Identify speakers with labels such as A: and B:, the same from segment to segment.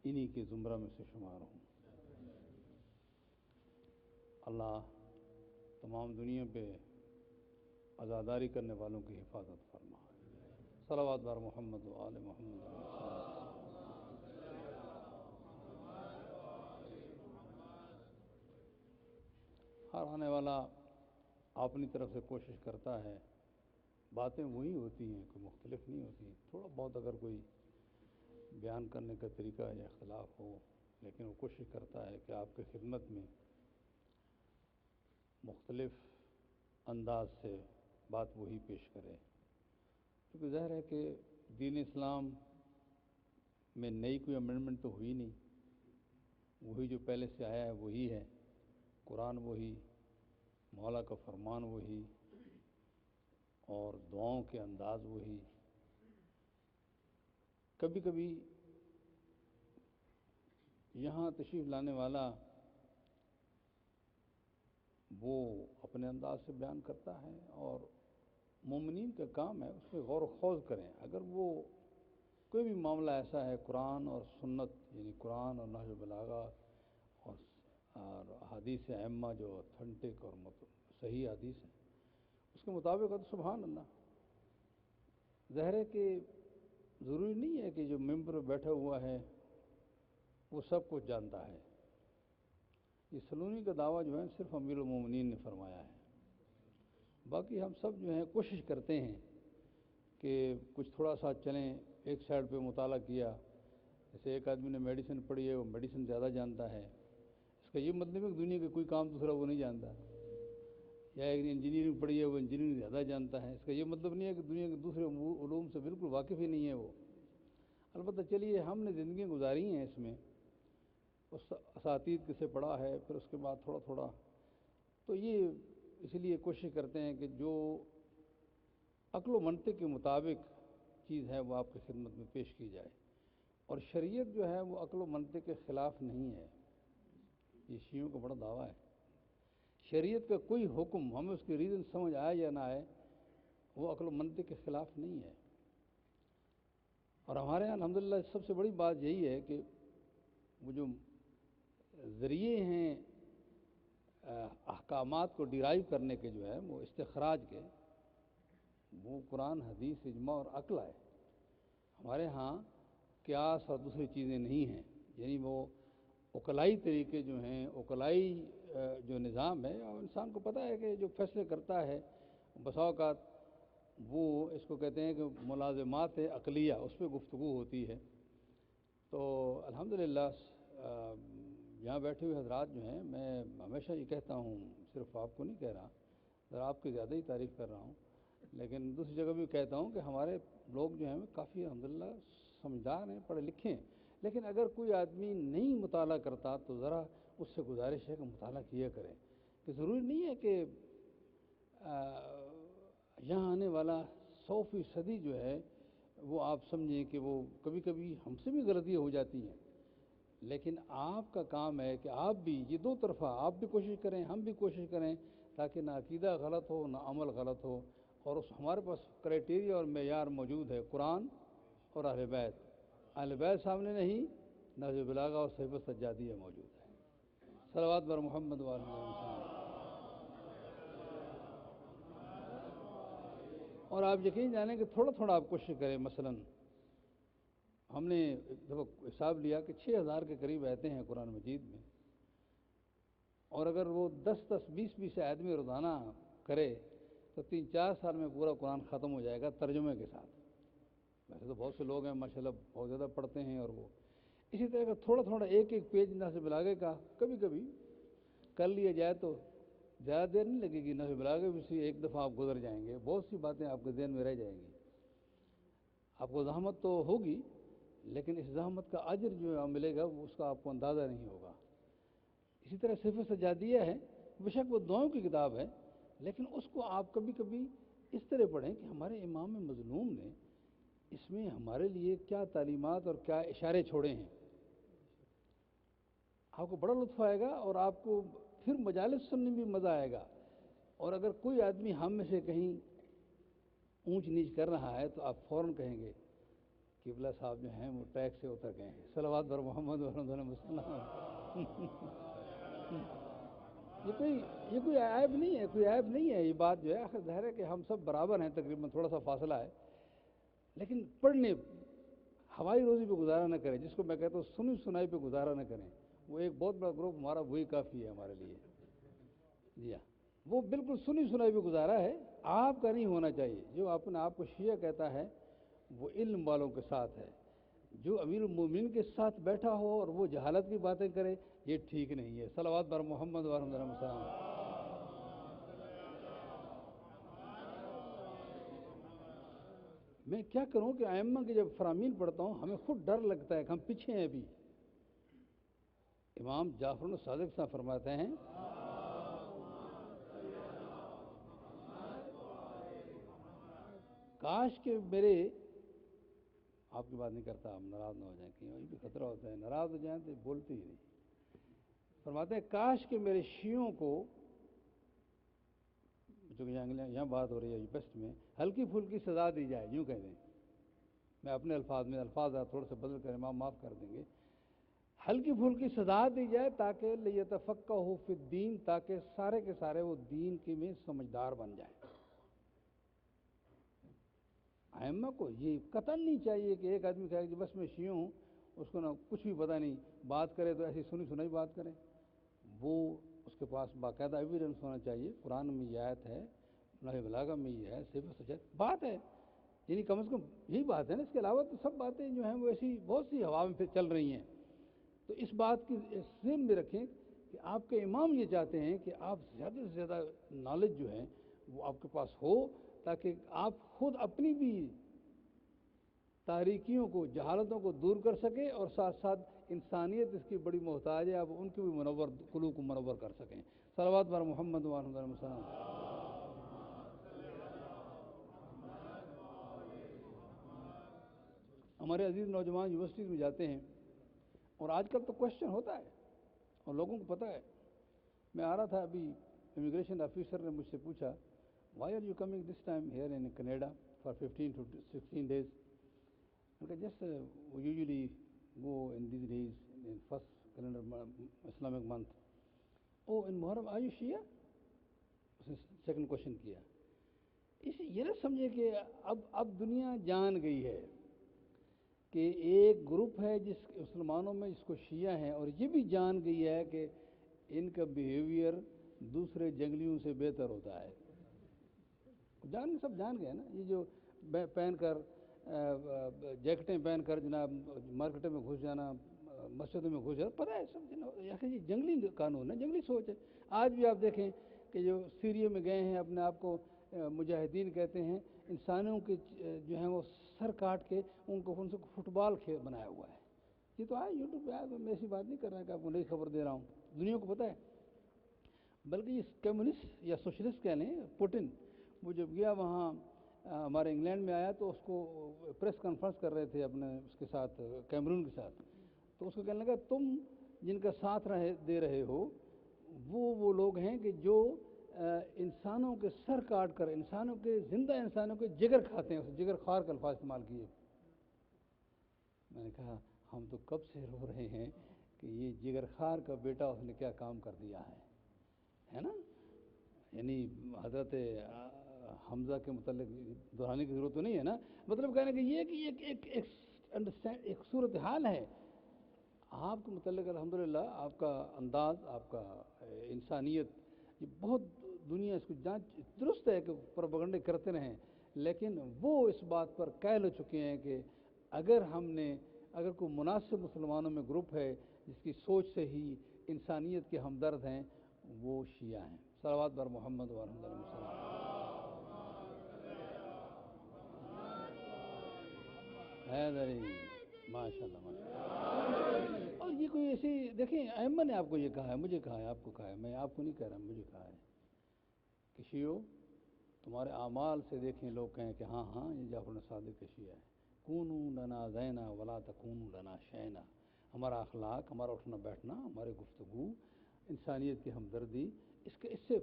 A: انہی کے زمرہ میں سے شمار ہوں۔ اللہ تمام دنیا پہ عزاداری کرنے والوں کی حفاظت فرما۔ صلوات بر محمد و آل محمد۔ ہر آنے والا اپنی طرف سے کوشش کرتا ہے، باتیں وہی ہوتی ہیں، کوئی مختلف نہیں ہوتی، تھوڑا بہت اگر کوئی بیان کرنے کا طریقہ یا اختلاف ہو، لیکن وہ کوشش کرتا ہے کہ آپ کی خدمت میں مختلف انداز سے بات وہی پیش کرے، کیونکہ ظاہر ہے کہ دین اسلام میں نئی کوئی امینڈمنٹ تو ہوئی نہیں، وہی جو پہلے سے آیا ہے وہی ہے، قرآن وہی، مولا کا فرمان وہی، اور دعاؤں کے انداز وہی۔ کبھی کبھی یہاں تشریف لانے والا وہ اپنے انداز سے بیان کرتا ہے، اور مومنین کا کام ہے اس پہ غور و خوض کریں۔ اگر وہ کوئی بھی معاملہ ایسا ہے قرآن اور سنت، یعنی قرآن اور نہج بلاغہ اور حدیث ائمہ جو اتھینٹک اور صحیح حدیث ہیں، اس کے مطابق ہے تو سبحان اللہ۔ ظاہر ہے کہ ضروری نہیں ہے کہ جو ممبر پہ بیٹھا ہوا ہے وہ سب کچھ جانتا ہے۔ یہ سلونی کا دعویٰ جو ہے صرف امیر المومنین نے فرمایا ہے، باقی ہم سب جو ہیں کوشش کرتے ہیں کہ کچھ تھوڑا سا چلیں، ایک سائڈ پہ مطالعہ کیا، جیسے ایک آدمی نے میڈیسن پڑھی ہے وہ میڈیسن زیادہ جانتا ہے، اس کا یہ مطلب ہے کہ دنیا کا کوئی کام دوسرا وہ نہیں جانتا، یا ایک نے انجینئرنگ پڑھی ہے وہ انجینئرنگ زیادہ جانتا ہے، اس کا یہ مطلب نہیں ہے کہ دنیا کے دوسرے علوم سے بالکل واقف ہی نہیں ہے وہ۔ البتہ چلیے ہم نے زندگیاں گزاری ہیں اس میں، اس اساتید کسے پڑھا ہے، پھر اس کے بعد تھوڑا تھوڑا، تو یہ اس لیے کوشش کرتے ہیں کہ جو عقل و منطق کے مطابق چیز ہے وہ آپ کی خدمت میں پیش کی جائے، اور شریعت جو ہے وہ عقل و منطق کے خلاف نہیں ہے۔ یہ شیعوں کا بڑا دعویٰ ہے، شریعت کا کوئی حکم ہمیں اس کی ریزن سمجھ آئے یا نہ آئے وہ عقل و منطق کے خلاف نہیں ہے۔ اور ہمارے یہاں الحمدللہ سب سے بڑی بات یہی ہے کہ وہ جو ذریعے ہیں احکامات کو ڈیرائیو کرنے کے جو ہے وہ استخراج کے، وہ قرآن حدیث اجماع اور عقل ہے۔ ہمارے ہاں قیاس اور دوسری چیزیں نہیں ہیں، یعنی وہ عقلائی طریقے جو ہیں، عقلائی جو نظام ہے، اور انسان کو پتہ ہے کہ جو فیصلے کرتا ہے بسا اوقات وہ اس کو کہتے ہیں کہ ملازمات عقلیہ، اس پہ گفتگو ہوتی ہے۔ تو الحمدللہ یہاں بیٹھے ہوئے حضرات جو ہیں، میں ہمیشہ یہ کہتا ہوں، صرف آپ کو نہیں کہہ رہا، ذرا آپ کی زیادہ ہی تعریف کر رہا ہوں، لیکن دوسری جگہ بھی کہتا ہوں کہ ہمارے لوگ جو ہیں کافی الحمدللہ سمجھدار ہیں، پڑھے لکھے ہیں، لیکن اگر کوئی آدمی نہیں مطالعہ کرتا تو ذرا اس سے گزارش ہے کہ مطالعہ کیا کریں، کہ ضروری نہیں ہے کہ یہاں آنے والا 100% جو ہے وہ آپ سمجھیں کہ وہ کبھی کبھی ہم سے بھی غلطیاں ہو جاتی ہیں، لیکن آپ کا کام ہے کہ آپ بھی یہ دو طرفہ آپ بھی کوشش کریں، ہم بھی کوشش کریں، تاکہ نہ عقیدہ غلط ہو نہ عمل غلط ہو، اور اس ہمارے پاس کرائٹیریا اور معیار موجود ہے، قرآن اور اہل بیت۔ اہل بیت سامنے نہیں، نہج بلاغہ اور صحیفہ سجادیہ موجود ہے۔ صلوات بر محمد و آل محمد۔ اور آپ یقین جانیں کہ تھوڑا تھوڑا آپ کوشش کریں۔ مثلا ہم نے ایک دفعہ حساب لیا کہ 6000 کے قریب آیتیں ہیں قرآن مجید میں، اور اگر وہ 10-20 آدمی روزانہ کرے تو 3-4 سال میں پورا قرآن ختم ہو جائے گا ترجمے کے ساتھ۔ ویسے تو بہت سے لوگ ہیں ماشاءاللہ بہت زیادہ پڑھتے ہیں، اور وہ اسی طرح کا تھوڑا تھوڑا ایک پیج نہج بلاغہ کا کبھی کبھی کر لیا جائے تو زیادہ دیر نہیں لگے گی۔ نہج بلاغہ بھی سے ایک دفعہ آپ گزر جائیں گے، بہت سی باتیں آپ کے ذہن میں رہ جائیں گی۔ آپ کو زحمت تو ہوگی، لیکن اس زحمت کا اجر جو ملے گا وہ اس کا آپ کو اندازہ نہیں ہوگا۔ اسی طرح صحیفہ سجادیہ ہے، بے شک وہ دعاؤں کی کتاب ہے، لیکن اس کو آپ کبھی کبھی اس طرح پڑھیں کہ ہمارے امام مظلوم نے اس میں ہمارے لیے کیا تعلیمات اور کیا اشارے چھوڑے ہیں۔ آپ کو بڑا لطف آئے گا، اور آپ کو پھر مجالس سننے میں بھی مزہ آئے گا۔ اور اگر کوئی آدمی ہم میں سے کہیں اونچ نیچ کر رہا ہے تو آپ فوراً کہیں گے قبلہ صاحب جو ہیں وہ ٹریک سے اتر گئے ہیں. صلوات بر محمد وسلم. یہ کوئی عیب نہیں ہے، کوئی عیب نہیں ہے. یہ بات جو ہے آخر ظاہر ہے کہ ہم سب برابر ہیں، تقریباً تھوڑا سا فاصلہ ہے، لیکن پڑھنے ہوائی روزی پہ گزارا نہ کریں. جس کو میں کہتا ہوں سنی سنائی پہ گزارا نہ کریں. وہ ایک بہت بڑا گروپ ہمارا وہی کافی ہے ہمارے لیے. جی ہاں، وہ بالکل سنی سنائی پہ گزارا ہے. آپ کا نہیں ہونا چاہیے. جو اپنے آپ کو شیعہ کہتا ہے وہ علم والوں کے ساتھ ہے. جو امیر المومنین کے ساتھ بیٹھا ہو اور وہ جہالت کی باتیں کرے، یہ ٹھیک نہیں ہے. صلوات بر محمد ورحمۃ اللہ وسلم. میں کیا کروں کہ ائمہ کے جب فرامین پڑھتا ہوں ہمیں خود ڈر لگتا ہے کہ ہم پیچھے ہیں. ابھی امام جعفر الصادق صاحب فرماتے ہیں کاش کہ میرے، آپ کی بات نہیں کرتا، ہم ناراض نہ ہو جائیں، کہیں وہی بھی خطرہ ہوتا ہے، ناراض ہو جائیں تو بولتے ہی نہیں. فرماتے ہیں کاش کہ میرے شیعوں کو، جو کہ یہاں بات ہو رہی ہے بیسٹ میں، ہلکی پھلکی سزا دی جائے. یوں کہہ دیں، میں اپنے الفاظ تھوڑے سے بدل کر امام معاف کر دیں گے. ہلکی پھلکی سزا دی جائے تاکہ لیتفقہوا فی الدین، تاکہ سارے کے سارے وہ دین کے میں سمجھدار بن جائیں. ائمہ کو یہ قطعاً نہیں چاہیے کہ ایک آدمی کہے کہ بس میں شیعہ ہوں، اس کو نہ کچھ بھی پتہ نہیں، بات کرے تو ایسی سنی سنائی بات کرے. وہ اس کے پاس باقاعدہ ایویڈنس ہونا چاہیے. قرآن میں یہ آیت ہے، نحو بلاغہ میں یہ ہے، صفت سچ بات ہے. یعنی کم از کم یہی بات ہے نا. اس کے علاوہ تو سب باتیں جو ہیں وہ ایسی بہت سی ہوا میں پھر چل رہی ہیں. تو اس بات کی ذہن میں رکھیں کہ آپ کے امام یہ چاہتے ہیں کہ آپ زیادہ سے زیادہ نالج جو ہے وہ آپ کے پاس ہو، تاکہ آپ خود اپنی بھی تاریکیوں کو، جہالتوں کو دور کر سکیں، اور ساتھ ساتھ انسانیت اس کی بڑی محتاج ہے، آپ ان کی بھی منور قلوب کو منور کر سکیں. صلوات بر محمد وعلیہ وسلم. ہمارے عزیز نوجوان یونیورسٹیز میں جاتے ہیں، اور آج کل تو کوشچن ہوتا ہے اور لوگوں کو پتہ ہے. میں آ رہا تھا ابھی، امیگریشن آفیسر نے مجھ سے پوچھا why are you coming this time here in Canada for 15 to 16 days. Just usually go in these days in first calendar Islamic month. Oh in Muharram are you Shia? اس نے سیکنڈ کوشچن کیا. اس یہ نہ سمجھے کہ اب دنیا جان گئی ہے کہ ایک گروپ ہے جس مسلمانوں میں جس کو شیعہ ہیں، اور یہ بھی جان گئی ہے کہ ان کا بیہیویئر دوسرے جنگلیوں سے بہتر ہوتا ہے. سب جان گئے نا. یہ جو پہن کر جیکٹیں پہن کر جناب مارکیٹوں میں گھس جانا، مسجدوں میں گھس جانا، پتہ ہے سب یہ جنگلی قانون ہے، جنگلی سوچ ہے. آج بھی آپ دیکھیں کہ جو سیریا میں گئے ہیں، اپنے آپ کو مجاہدین کہتے ہیں، انسانوں کے جو ہیں وہ سر کاٹ کے ان سے فٹ بال کھیل بنایا ہوا ہے. یہ تو آئے یوٹیوب پہ آئے، میں ایسی بات نہیں کر رہا کہ آپ کو نئی خبر دے رہا ہوں، دنیا کو پتہ ہے. بلکہ یہ کمیونسٹ یا سوشلسٹ کہہ لیں، پوٹن، وہ جب گیا وہاں ہمارے انگلینڈ میں آیا تو اس کو پریس کانفرنس کر رہے تھے اپنے اس کے ساتھ، کیمرون کے ساتھ. تو اس کو کہنے لگا تم جن کا ساتھ دے رہے ہو وہ لوگ ہیں کہ جو انسانوں کے سر کاٹ کر، انسانوں کے، زندہ انسانوں کے جگر کھاتے ہیں. اس جگر خوار کا الفاظ استعمال کیے. میں نے کہا ہم تو کب سے رو رہے ہیں کہ یہ جگر خوار کا بیٹا اس نے کیا کام کر دیا ہے نا. یعنی حضرت حمزہ کے متعلق دہرانے کی ضرورت تو نہیں ہے نا. مطلب کہنے کہ یہ کہ ایک صورت حال ہے آپ کے متعلق. الحمدللہ آپ کا انداز، آپ کا انسانیت، یہ بہت دنیا اس کو جانچ. درست ہے کہ پروپیگنڈے کرتے رہیں، لیکن وہ اس بات پر قائل ہو چکے ہیں کہ اگر کوئی مناسب مسلمانوں میں گروپ ہے جس کی سوچ سے ہی انسانیت کے ہمدرد ہیں، وہ شیعہ ہیں. صلوات بر محمد ورحمۃ اللہ وسلم. حیدری، ماشاء اللہ ماشاء اللہ. اور یہ کوئی ایسی دیکھیں، ائمہ نے آپ کو یہ کہا ہے، مجھے کہا ہے، آپ کو کہا ہے، میں آپ کو نہیں کہہ رہا، مجھے کہا ہے کہ شیعو تمہارے اعمال سے دیکھیں لوگ کہیں کہ ہاں یہ جعفر صادق کے شیعہ ہے. کونوا لنا زینا ولا تکونوا لنا شینا. ہمارا اخلاق، ہمارا اٹھنا بیٹھنا، ہمارے گفتگو، انسانیت کی ہمدردی، اس سے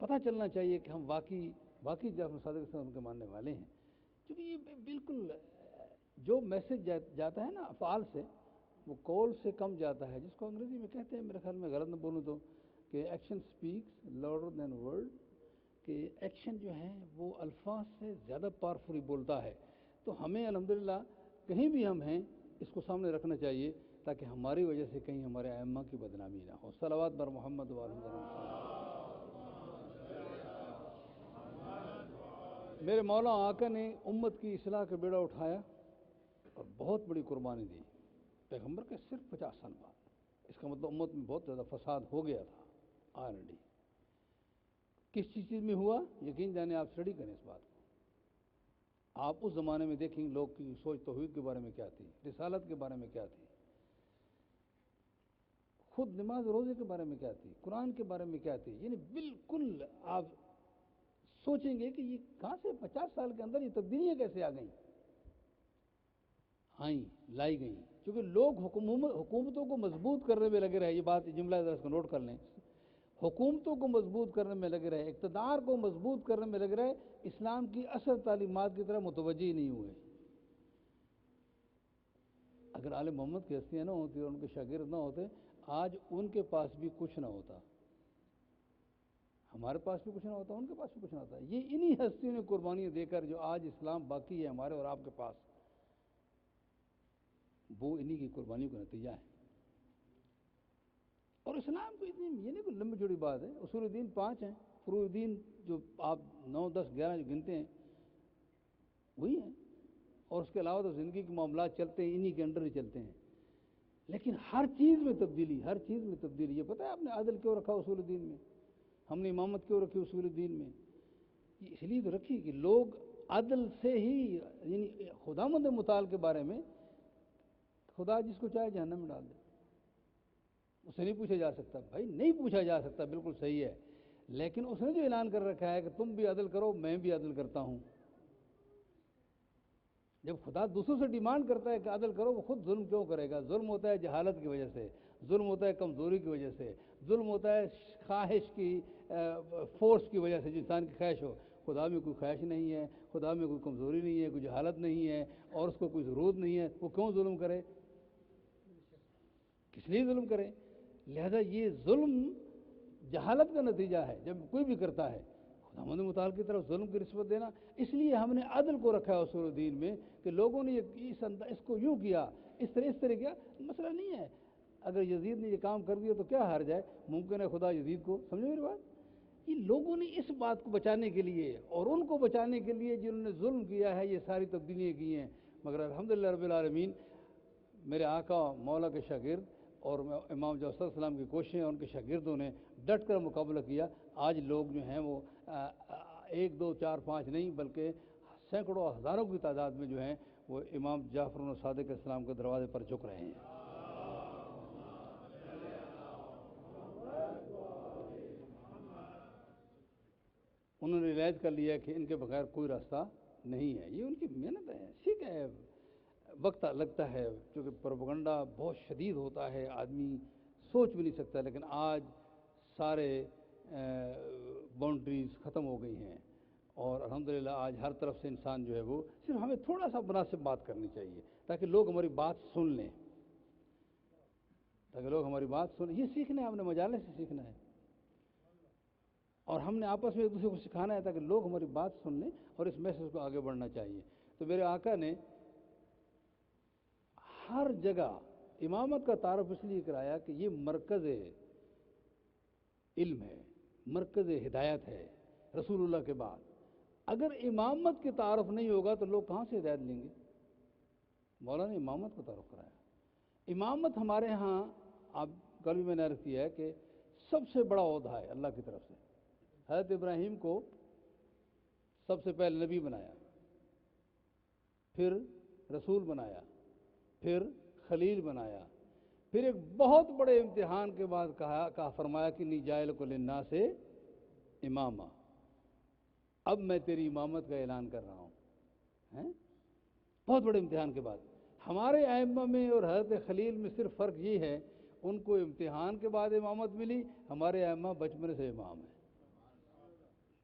A: پتہ چلنا چاہیے کہ ہم واقعی جعفر صادق سے ان کے ماننے والے ہیں. کیونکہ یہ بالکل جو میسج جاتا ہے نا افعال سے، وہ کال سے کم جاتا ہے، جس کو انگریزی میں کہتے ہیں، میرے خیال میں غلط نہ بولوں تو، کہ action specs louder than word, کہ ایکشن جو ہے وہ الفاظ سے زیادہ پاورفلی بولتا ہے. تو ہمیں الحمدللہ کہیں بھی ہم ہیں اس کو سامنے رکھنا چاہیے تاکہ ہماری وجہ سے کہیں ہمارے ائمہ کی بدنامی نہ ہو. صلوات بر محمد و آل محمد. میرے مولا آقا نے امت کی اصلاح کا بیڑا اٹھایا اور بہت بڑی قربانی دی پیغمبر کے صرف 50 سال بعد. اس کا مطلب امت میں بہت زیادہ فساد ہو گیا تھا آلریڈی. کس چیز میں ہوا؟ یقین جانے آپ اسٹڈی کریں اس بات کو. آپ اس زمانے میں دیکھیں لوگ کی سوچ توحید کے بارے میں کیا تھی، رسالت کے بارے میں کیا تھی، خود نماز روزے کے بارے میں کیا تھی، قرآن کے بارے میں کیا تھی. یعنی بالکل آپ سوچیں گے کہ یہ کہاں سے 50 سال کے اندر یہ تبدیلیاں کیسے آ گئیں، لائی گئیں. کیونکہ لوگ حکومتوں کو مضبوط کرنے میں لگے رہے. یہ بات جملہ ذرا اس کو نوٹ کر لیں. حکومتوں کو مضبوط کرنے میں لگے رہے، اقتدار کو مضبوط کرنے میں لگے رہے، اسلام کی اصل تعلیمات کی طرف متوجہ ہی نہیں ہوئے. اگر آل محمد کی ہستیاں نہ ہوتی اور ان کے شاگرد نہ ہوتے، آج ان کے پاس بھی کچھ نہ ہوتا، ہمارے پاس بھی کچھ نہ ہوتا، ان کے پاس بھی کچھ نہ ہوتا. یہ انہی ہستیوں نے قربانیاں دے کر جو آج اسلام باقی ہے ہمارے اور آپ کے پاس، وہ انہی کی قربانیوں کا نتیجہ ہے. اور اسلام کو اتنی یہ نہیں کوئی لمبی چوڑی بات ہے. اصول الدین 5 ہیں، فروع الدین جو آپ 9 10 11 جو گنتے ہیں وہی ہیں، اور اس کے علاوہ تو زندگی کے معاملات چلتے ہیں انہی کے انڈر ہی چلتے ہیں. لیکن ہر چیز میں تبدیلی، ہر چیز میں تبدیلی. یہ پتہ ہے آپ نے عدل کیوں رکھا اصول الدین میں؟ ہم نے امامت کیوں رکھی اصول الدین میں؟ یہ اس لیے تو رکھی کہ لوگ عدل سے ہی، یعنی خداوند متعال کے بارے میں، خدا جس کو چاہے جہنم میں ڈال دے، اسے نہیں پوچھا جا سکتا. بھائی نہیں پوچھا جا سکتا، بالکل صحیح ہے. لیکن اس نے جو اعلان کر رکھا ہے کہ تم بھی عدل کرو میں بھی عدل کرتا ہوں. جب خدا دوسروں سے ڈیمانڈ کرتا ہے کہ عدل کرو، وہ خود ظلم کیوں کرے گا؟ ظلم ہوتا ہے جہالت کی وجہ سے، ظلم ہوتا ہے کمزوری کی وجہ سے، ظلم ہوتا ہے خواہش کی فورس کی وجہ سے، جو انسان کی خواہش ہو. خدا میں کوئی خواہش نہیں ہے، خدا میں کوئی کمزوری نہیں ہے، کوئی جہالت نہیں ہے، اور اس کو کوئی ضرورت نہیں ہے. وہ کیوں ظلم کرے؟ کس لیے ظلم کرے؟ لہذا یہ ظلم جہالت کا نتیجہ ہے جب کوئی بھی کرتا ہے. خداوند متعال کی طرف ظلم کی نسبت دینا. اس لیے ہم نے عدل کو رکھا ہے اصول الدین میں کہ لوگوں نے اس کو یوں کیا، اس طرح کیا. مسئلہ نہیں ہے. اگر یزید نے یہ کام کر دیا تو کیا حرج ہے؟ ممکن ہے خدا یزید کو، سمجھو میری بات. یہ لوگوں نے اس بات کو بچانے کے لیے اور ان کو بچانے کے لیے جنہوں نے ظلم کیا ہے یہ ساری تبدیلیاں کی ہیں. مگر الحمدللہ رب العالمین، میرے آقا مولا کے شاگرد اور امام جعفر علیہ السلام کی کوششیں، ان کے شاگردوں نے ڈٹ کر مقابلہ کیا. آج لوگ جو ہیں وہ 1 2 4 5 نہیں بلکہ سینکڑوں ہزاروں کی تعداد میں جو ہیں وہ امام جعفر صادق علیہ السلام کے دروازے پر جھک رہے ہیں. انہوں نے ریلائز کر لیا کہ ان کے بغیر کوئی راستہ نہیں ہے. یہ ان کی محنت ہے، ٹھیک ہے وقت لگتا ہے کیونکہ پروپیگنڈا بہت شدید ہوتا ہے، آدمی سوچ بھی نہیں سکتا. لیکن آج سارے باؤنڈریز ختم ہو گئی ہیں اور الحمدللہ آج ہر طرف سے انسان جو ہے وہ صرف ہمیں تھوڑا سا مناسب بات کرنی چاہیے تاکہ لوگ ہماری بات سن لیں، تاکہ لوگ ہماری بات سنیں. یہ سیکھنا ہے، ہم نے مجالس سے سیکھنا ہے اور ہم نے آپس میں ایک دوسرے کو سکھانا ہے تاکہ لوگ ہماری بات سن لیں اور اس میسج کو آگے بڑھنا چاہیے. تو میرے آقا نے ہر جگہ امامت کا تعارف اس لیے کرایا کہ یہ مرکز علم ہے، مرکز ہدایت ہے رسول اللہ کے بعد. اگر امامت کے تعارف نہیں ہوگا تو لوگ کہاں سے ہدایت لیں گے؟ مولانا نے امامت کو تعارف کرایا. امامت ہمارے ہاں، آپ کل بھی میں نے عرض کیا ہے کہ سب سے بڑا عہدہ ہے اللہ کی طرف سے. حضرت ابراہیم کو سب سے پہلے نبی بنایا، پھر رسول بنایا، پھر خلیل بنایا، پھر ایک بہت بڑے امتحان کے بعد کہا فرمایا کہ نی جائل کو للناس سے امامہ، اب میں تیری امامت کا اعلان کر رہا ہوں. بہت بڑے امتحان کے بعد. ہمارے ائمہ میں اور حضرت خلیل میں صرف فرق یہ ہے، ان کو امتحان کے بعد امامت ملی، ہمارے ائمہ بچپن سے امام ہیں.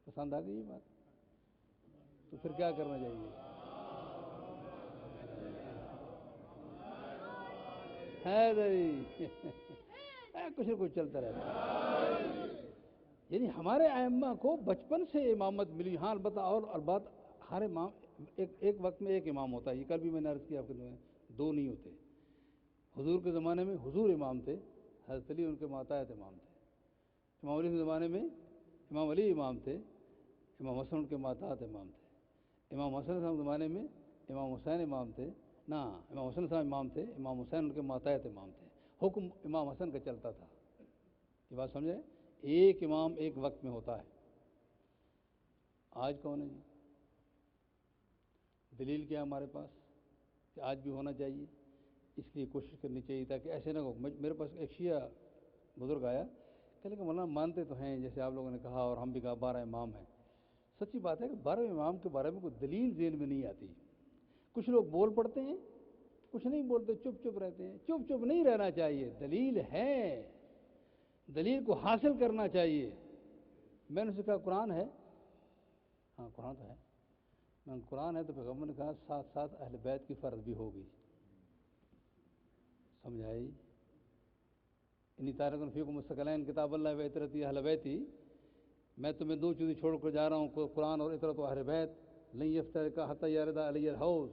A: پسند آ گئی یہ بات؟ تو پھر کیا کرنا چاہیے؟ ہے نہیں کچھ نہ کچھ چلتا رہتا ہے. یعنی ہمارے ائمہ کو بچپن سے امامت ملی. ہاں البتہ اور بات، ہر امام ایک وقت میں ایک امام ہوتا ہے. یہ کل بھی میں نے عرض کیا آپ کو، دو نہیں ہوتے. حضور کے زمانے میں حضور امام تھے، حضرت علی ان کے ماتحت امام تھے. امام علی کے زمانے میں امام علی امام تھے، امام حسن ان کے ماتحت امام تھے. امام حسن صاحب کے زمانے میں امام حسین امام تھے، نہ امام حسن صاحب امام تھے، امام حسین ان کے ماتحت امام تھے. حکم امام حسن کا چلتا تھا. یہ بات سمجھے؟ ایک امام ایک وقت میں ہوتا ہے. آج کون ہے جی؟ دلیل کیا ہمارے پاس کہ آج بھی ہونا چاہیے؟ اس لیے کوشش کرنی چاہیے تاکہ ایسے نہ ہو. میرے پاس ایک شیعہ بزرگ آیا کہ لیکن مولانا مانتے تو ہیں جیسے آپ لوگوں نے کہا اور ہم بھی کہا 12 امام ہیں. سچی بات ہے کہ 12 امام کے بارے میں کوئی دلیل ذہن میں نہیں آتی. کچھ لوگ بول پڑتے ہیں، کچھ نہیں بولتے، چپ چپ رہتے ہیں. چپ چپ نہیں رہنا چاہیے، دلیل ہے، دلیل کو حاصل کرنا چاہیے. میں نے اسے کہا قرآن ہے. ہاں قرآن تو ہے. میں قرآن ہے تو پیغمبر نے کہا ساتھ ساتھ اہل بیت کی فرض بھی ہوگی. سمجھائی؟ انی تارکن فیکم مستقلین کتاب اللہ و اطرتی اہل بیتی. میں تمہیں دو چیزیں چھوڑ کر جا رہا ہوں، قرآن اور اطرت و اہل بیت. لن یفترقا حتی یرد علی الحوض.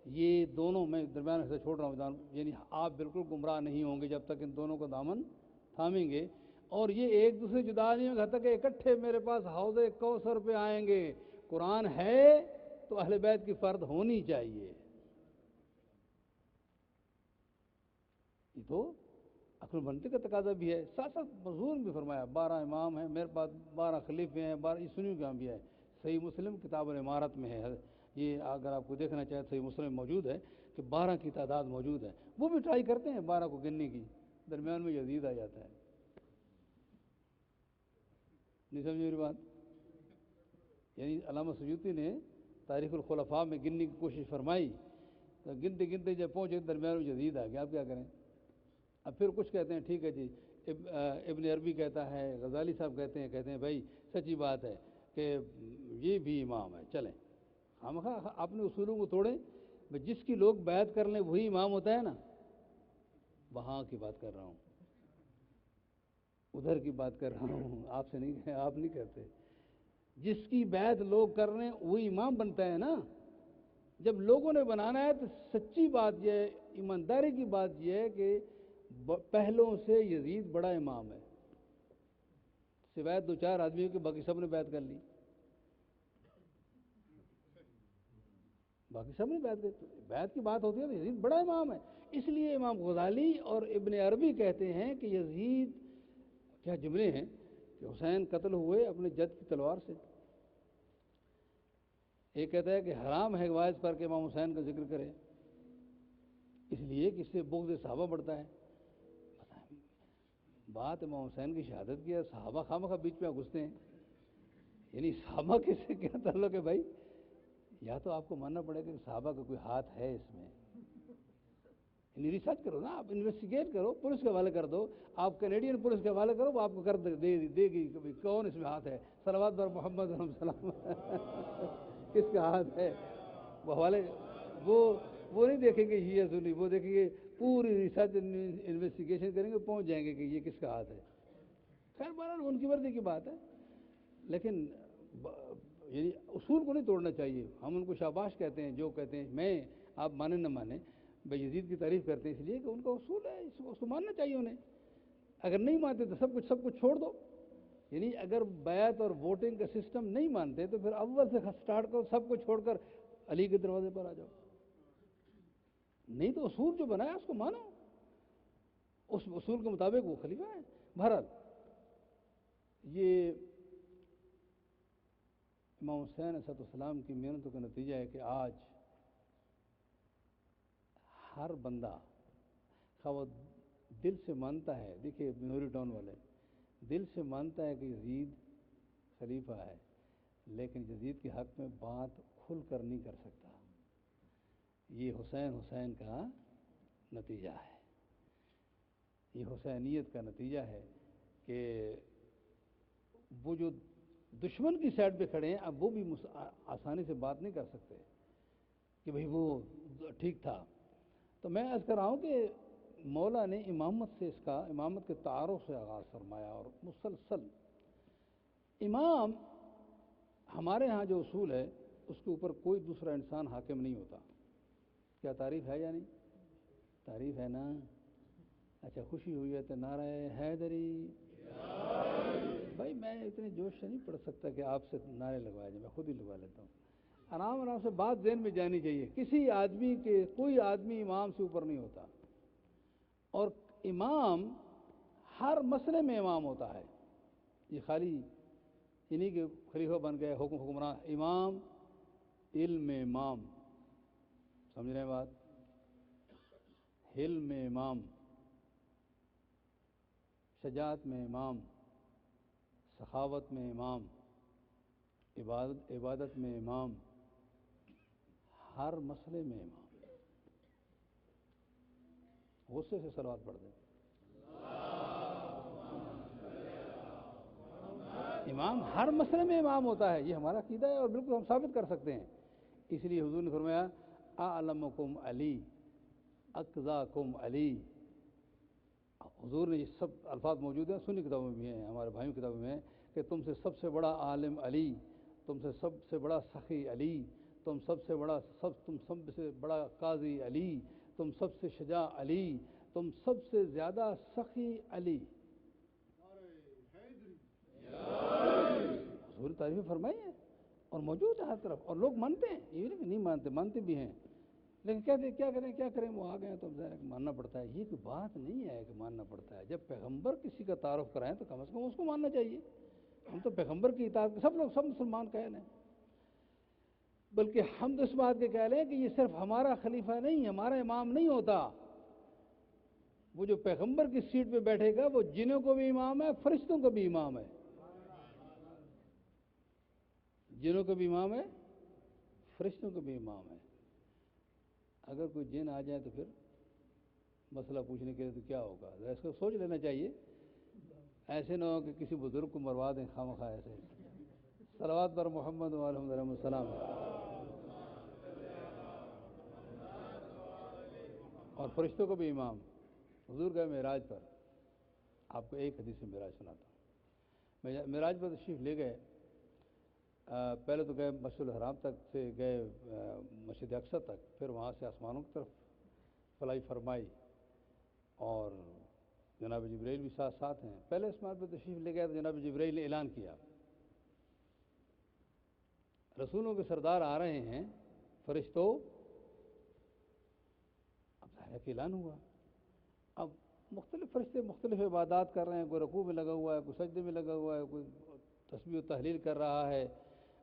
A: یہ دونوں میں درمیان سے چھوڑ رہا ہوں، یعنی آپ بالکل گمراہ نہیں ہوں گے جب تک ان دونوں کا دامن تھامیں گے. اور یہ ایک دوسرے جدا نہیں ہوں گے حتیٰ کہ اکٹھے میرے پاس حوض کوثر پہ آئیں گے. قرآن ہے تو اہل بیت کی فرد ہونی چاہیے. یہ تو عقل منطق کا تقاضا بھی ہے. ساتھ ساتھ مضمون بھی فرمایا 12 امام ہیں میرے پاس، 12 خلیفے ہیں، 12 یہ سنیوں کا بھی ہے. صحیح مسلم کتاب الامارت میں ہے. یہ اگر آپ کو دیکھنا چاہیں صحیح مسلم موجود ہے کہ 12 کی تعداد موجود ہے. وہ بھی ٹرائی کرتے ہیں 12 کو گننے کی، درمیان میں یزید آ جاتا ہے. نہیں سمجھ میری بات؟ یعنی علامہ سیوطی نے تاریخ الخلفاء میں گننے کی کوشش فرمائی تو گنتے گنتے جب پہنچے درمیان میں یزید آ گیا. آپ کیا کریں؟ اب پھر کچھ کہتے ہیں ٹھیک ہے جی، ابن عربی کہتا ہے، غزالی صاحب کہتے ہیں بھائی سچی بات ہے کہ یہ بھی امام ہے. چلیں ہم اپنے اصولوں کو توڑیں. جس کی لوگ بیعت کر لیں وہی امام ہوتا ہے نا. وہاں کی بات کر رہا ہوں، ادھر کی بات کر رہا ہوں. آپ سے نہیں، آپ نہیں کرتے. جس کی بیعت لوگ کر رہے ہیں وہی امام بنتا ہے نا. جب لوگوں نے بنانا ہے تو سچی بات یہ ہے، ایمانداری کی بات یہ ہے کہ پہلوں سے یزید بڑا امام ہے، سوائے 2-4 آدمیوں کے باقی سب نے بیعت کر لی. باقی سب نے بیعت کی بات ہوتی ہے تو یزید بڑا امام ہے. اس لیے امام غزالی اور ابن عربی کہتے ہیں کہ یزید، کیا جملے ہیں کہ حسین قتل ہوئے اپنے جد کی تلوار سے. ایک کہتا ہے کہ حرام ہے واعظ پر کہ امام حسین کا ذکر کرے، اس لیے کہ اس سے بغض صحابہ بڑھتا ہے. بات امام حسین کی شہادت کی ہے، صحابہ خواہ بیچ میں گھستے ہیں. یعنی صحابہ کس سے کیا تعلق ہے بھائی؟ یا تو آپ کو ماننا پڑے گا کہ صحابہ کا کوئی ہاتھ ہے اس میں. یعنی ریسرچ کرو نا، آپ انویسٹیگیٹ کرو، پولیس کے حوالے کر دو. آپ کینیڈین پولیس کے حوالے کرو، وہ آپ کو کر دے گی کہ کون اس میں ہاتھ ہے. صلوات بر محمد علیہ السلام کس کا ہاتھ ہے. وہ حوالے وہ نہیں دیکھیں گے یہ سنی، وہ دیکھیں گے پوری ریسرچ انویسٹیگیشن کریں گے، پہنچ جائیں گے کہ یہ کس کا ہاتھ ہے. خیر بہرحال ان کی مرضی کی بات ہے. لیکن یعنی اصول کو نہیں توڑنا چاہیے. ہم ان کو شاباش کہتے ہیں جو کہتے ہیں، میں آپ مانیں نہ مانیں بھائی یزید کی تعریف کرتے ہیں اس لیے کہ ان کا اصول ہے، اس کو ماننا چاہیے انہیں. اگر نہیں مانتے تو سب کچھ چھوڑ دو. یعنی اگر بیعت اور ووٹنگ کا سسٹم نہیں مانتے تو پھر اول سے سٹارٹ کرو، سب کو چھوڑ کر علی کے دروازے پر آ جاؤ. نہیں تو اصول جو بنایا اس کو مانو، اس اصول کے مطابق وہ خلیفہ ہے. بہرحال یہ امام حسین علیہ السلام کی محنتوں کا نتیجہ ہے کہ آج ہر بندہ خواہ دل سے مانتا ہے، دیکھیے بنوری ٹاؤن والے دل سے مانتا ہے کہ یزید خلیفہ ہے، لیکن یزید کے حق میں بات کھل کر نہیں کر سکتا. یہ حسین کا نتیجہ ہے، یہ حسینیت کا نتیجہ ہے کہ وہ جو دشمن کی سائڈ پہ کھڑے ہیں اب وہ بھی آسانی سے بات نہیں کر سکتے کہ بھئی وہ ٹھیک تھا. تو میں عرض کر رہا ہوں کہ مولا نے امامت کے تعارف سے آغاز فرمایا، اور مسلسل امام ہمارے ہاں جو اصول ہے اس کے اوپر کوئی دوسرا انسان حاکم نہیں ہوتا. کیا تعریف ہے یا نہیں؟ تعریف ہے نا. اچھا خوشی ہوئی ہے تو نعرہ حیدری. بھائی میں اتنے جوش سے نہیں پڑھ سکتا کہ آپ سے نعرے لگوایا جائے، میں خود ہی لگوا لیتا ہوں. آرام آرام سے بات ذہن میں جانی چاہیے. کوئی آدمی امام سے اوپر نہیں ہوتا، اور امام ہر مسئلے میں امام ہوتا ہے. یہ خالی انہی کے خلیفہ بن گئے حکمران. امام علم میں امام، سمجھ رہے ہیں بات؟ علم میں امام، شجاعت میں امام، سخاوت میں امام، عبادت میں امام، ہر مسئلے میں امام. غصے سے صلوات پڑھ دیں. امام ہر مسئلے میں امام ہوتا ہے، یہ ہمارا عقیدہ ہے اور بالکل ہم ثابت کر سکتے ہیں. اس لیے حضور نے فرمایا اعلمکم علی اقضاکم علی. حضور نے یہ سب الفاظ موجود ہیں، سنی کتابوں میں بھی ہیں، ہمارے بھائیوں کی کتابوں میں ہیں کہ تم سے سب سے بڑا عالم علی، تم سے سب سے بڑا سخی علی، تم سب سے بڑا قاضی علی، تم سب سے شجاع علی، تم سب سے زیادہ سخی علی. حضور تعریف فرمائی ہے اور موجود ہے ہر طرف، اور لوگ مانتے ہیں. یہ نہیں مانتے، مانتے بھی ہیں، لیکن کہتے ہیں کیا کریں وہ آ گئے ہیں تو ظاہر ہے کہ ماننا پڑتا ہے. یہ کوئی بات نہیں ہے کہ ماننا پڑتا ہے. جب پیغمبر کسی کا تعارف کرائیں تو کم از کم اس کو ماننا چاہیے. ہم تو پیغمبر کی اطاعت سب مسلمان کہہ لیں، بلکہ ہم تو اس بات کے کہہ لیں کہ یہ صرف ہمارا خلیفہ نہیں، ہمارا امام نہیں ہوتا. وہ جو پیغمبر کی سیٹ پہ بیٹھے گا وہ جنوں کو بھی امام ہے، فرشتوں کو بھی امام ہے. جنوں کو بھی امام ہے، فرشتوں کو بھی امام ہے. اگر کوئی جن آ جائے تو پھر مسئلہ پوچھنے کے لیے تو کیا ہوگا؟ اس کو سوچ لینا چاہیے. ایسے نہ ہو کہ کسی بزرگ کو مروا دیں خواہ ایسے. صلوات بر محمد و علیہ السلام. اور فرشتوں کو بھی امام. حضور گئے معراج پر، آپ کو ایک حدیث میں معراج سناتا ہوں. معراج پر تشریف لے گئے. پہلے تو گئے مسجد الحرام تک سے گئے مسجد اقصی تک، پھر وہاں سے آسمانوں کی طرف فلائی فرمائی، اور جناب جبرائیل بھی ساتھ ہیں. پہلے آسمان پہ تشریف لے گئے تو جناب جبرائیل نے اعلان کیا رسولوں کے سردار آ رہے ہیں فرشتوں. اب ظاہر ہے کہ اعلان ہوا. اب مختلف فرشتے مختلف عبادات کر رہے ہیں، کوئی رکوع میں لگا ہوا ہے، کوئی سجدے میں لگا ہوا ہے، کوئی تسبیح و تحلیل کر رہا ہے،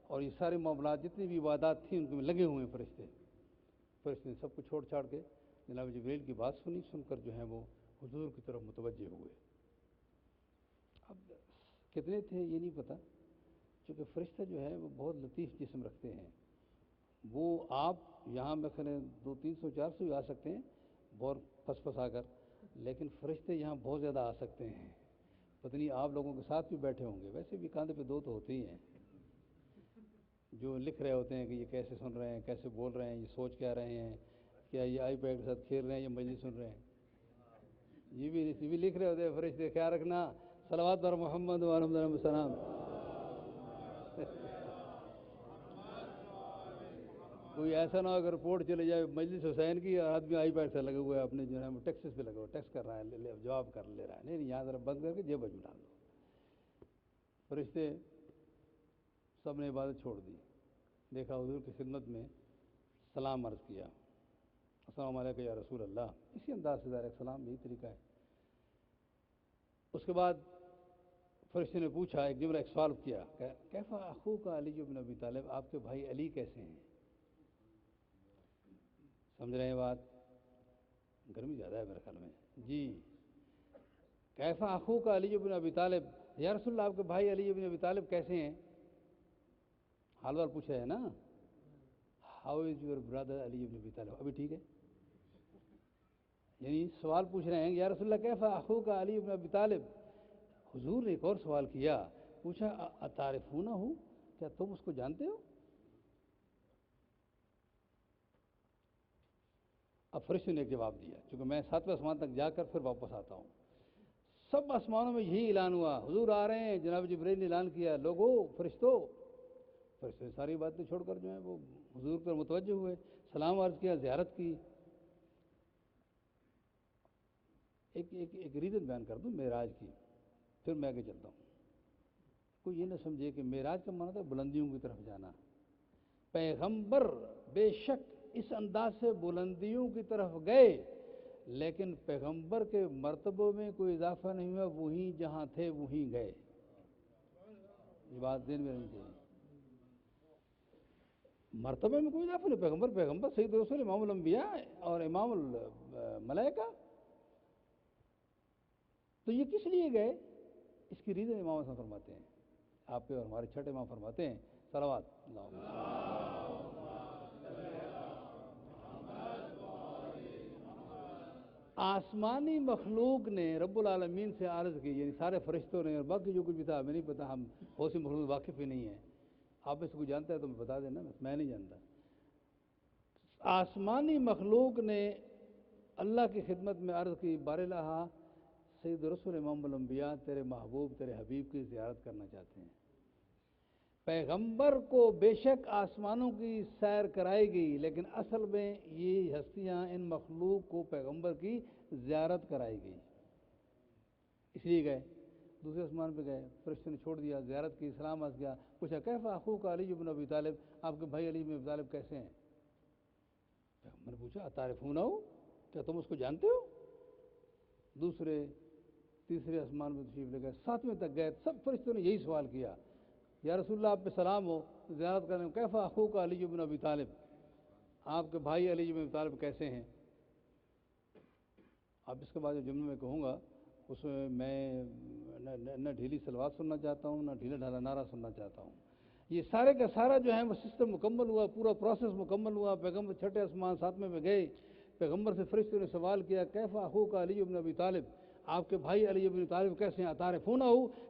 A: اور یہ سارے معاملات جتنی بھی عبادات تھیں ان میں لگے ہوئے ہیں فرشتے. فرشتے نے سب کو چھوڑ چھاڑ کے جناب جبرائیل کی بات سن کر جو ہیں وہ حضور کی طرف متوجہ ہوئے. اب کتنے تھے یہ نہیں پتہ، چونکہ فرشتہ جو ہے وہ بہت لطیف جسم رکھتے ہیں. وہ آپ یہاں میں خیال 200 300 400 ہی آ سکتے ہیں بہت پھس آ کر، لیکن فرشتے یہاں بہت زیادہ آ سکتے ہیں. پتہ نہیں آپ لوگوں کے ساتھ بھی بیٹھے ہوں گے. ویسے بھی کاندھے پہ دو تو ہوتے ہی ہیں جو لکھ رہے ہوتے ہیں کہ یہ کیسے سن رہے ہیں، کیسے بول رہے ہیں، یہ سوچ کیا رہے ہیں، کیا یہ آئی پیڈ کے ساتھ کھیل رہے ہیں یا مجلس سن رہے ہیں. یہ بھی لکھ رہے ہوتے ہیں فرشتے. خیال رکھنا. صلوات بر محمد و علیہ السلام. کوئی ایسا نہ ہو اگر رپورٹ چلے جائے مجلس حسین کی اور آدمی آئی پیڈ سے لگا ہوا ہے اپنے جو ہے ٹیکسس پہ لگا ہوا، ٹیکس کر رہا ہے، جواب کر لے رہا ہے. نہیں یہاں ذرا بند کر کے جیب میں ڈال دو. فرشتے سب نے عبادت چھوڑ دی. دیکھا حضور کی خدمت میں سلام عرض کیا، السلام علیکم یا رسول اللہ. اسی انداز سے ظاہر سلام یہی طریقہ ہے. اس کے بعد فرشتے نے پوچھا، ایک جملہ ایک سوال کیا، کیف اخوک علی بن ابی طالب، آپ کے بھائی علی کیسے ہیں؟ سمجھ رہے ہیں بات؟ گرمی زیادہ ہے میرے خیال میں. جی کیف اخوک علی بن ابی طالب، یا رسول اللہ آپ کے بھائی علی بن ابی طالب کیسے ہیں؟ حال وال پوچھا ہے نا. ہاؤ از یور برادر علی بن ابی طالب، ابھی ٹھیک ہے. یعنی سوال پوچھ رہے ہیں یا رسول اللہ کیف اخوک علی بن ابی طالب. حضور نے ایک اور سوال کیا، پوچھا اتعرفونہ، کیا تم اس کو جانتے ہو؟ اب فرشتے نے ایک جواب دیا، چونکہ میں 7ویں آسمان تک جا کر پھر واپس آتا ہوں، سب آسمانوں میں یہی اعلان ہوا، حضور آ رہے ہیں، جناب جبرائیل نے اعلان کیا، لوگو فرشتوں، فرشتے ساری باتیں چھوڑ کر جو ہیں وہ حضور پر متوجہ ہوئے، سلام عرض کیا، زیارت کی۔ ایک ریزن بیان کر دوں معراج کی، پھر میں آگے چلتا ہوں۔ کوئی یہ نہ سمجھے کہ معراج کا معنی تھا بلندیوں کی طرف جانا، پیغمبر بے شک اس انداز سے بلندیوں کی طرف گئے، لیکن پیغمبر کے مرتبوں میں کوئی اضافہ نہیں ہوا، وہیں جہاں تھے وہیں گئے۔ یہ بات ذہن میں رہنی چاہیے، مرتبہ میں کوئی اضافہ نہیں، پیغمبر سید رسول امام الانبیاء اور امام الملائکہ، تو یہ کس لیے گئے؟ اس کی ریزن امام حسن فرماتے ہیں، آپ پہ اور ہمارے چھٹے امام فرماتے ہیں، صلوات آسمانی مخلوق نے رب العالمین سے عرض کی، یعنی سارے فرشتوں نے، اور باقی جو کچھ بھی تھا ہمیں نہیں پتا، ہم بہت سی مخلوق واقف ہی نہیں ہیں، آپ اس کو جانتا ہے تو میں بتا دینا، میں نہیں جانتا۔ آسمانی مخلوق نے اللہ کی خدمت میں عرض کی، بار الہا سید رسول امام الانبیاء تیرے محبوب تیرے حبیب کی زیارت کرنا چاہتے ہیں۔ پیغمبر کو بے شک آسمانوں کی سیر کرائی گئی، لیکن اصل میں یہ ہستیاں ان مخلوق کو پیغمبر کی زیارت کرائی گئی، اس لیے گئے۔ دوسرے آسمان پہ گئے، فرشتے نے چھوڑ دیا، زیارت کی، سلام عرض کیا، پوچھا کیف اخوک علی بن ابی طالب، آپ کے بھائی علی بن ابی طالب کیسے ہیں؟ پیغمبر نے پوچھا اتعرفونہ، کیا تم اس کو جانتے ہو؟ دوسرے تیسرے آسمان میں تشریف لے گئے، 7ویں تک گئے، سب فرشتوں نے یہی سوال کیا، یا رسول اللہ آپ پہ سلام ہو، زیارت کرنے کیف اخوک علی بن ابی طالب، آپ کے بھائی علی بن ابی طالب کیسے ہیں؟ اب اس کے بعد جو جملے میں کہوں گا اس میں نہ ڈھیلی سلوات سننا چاہتا ہوں، نہ ڈھیلا ڈھالا نعرہ سننا چاہتا ہوں، یہ سارے کا سارا جو ہے وہ سسٹم مکمل ہوا، پورا پروسیس مکمل ہوا، پیغمبر چھٹے آسمان 7ویں میں گئے، پیغمبر سے فرشتوں نے سوال کیا کیف اخوک علی بن ابی طالب، آپ کے بھائی علی بن ابی طالب کیسے ہیں؟ اتعرفونہ،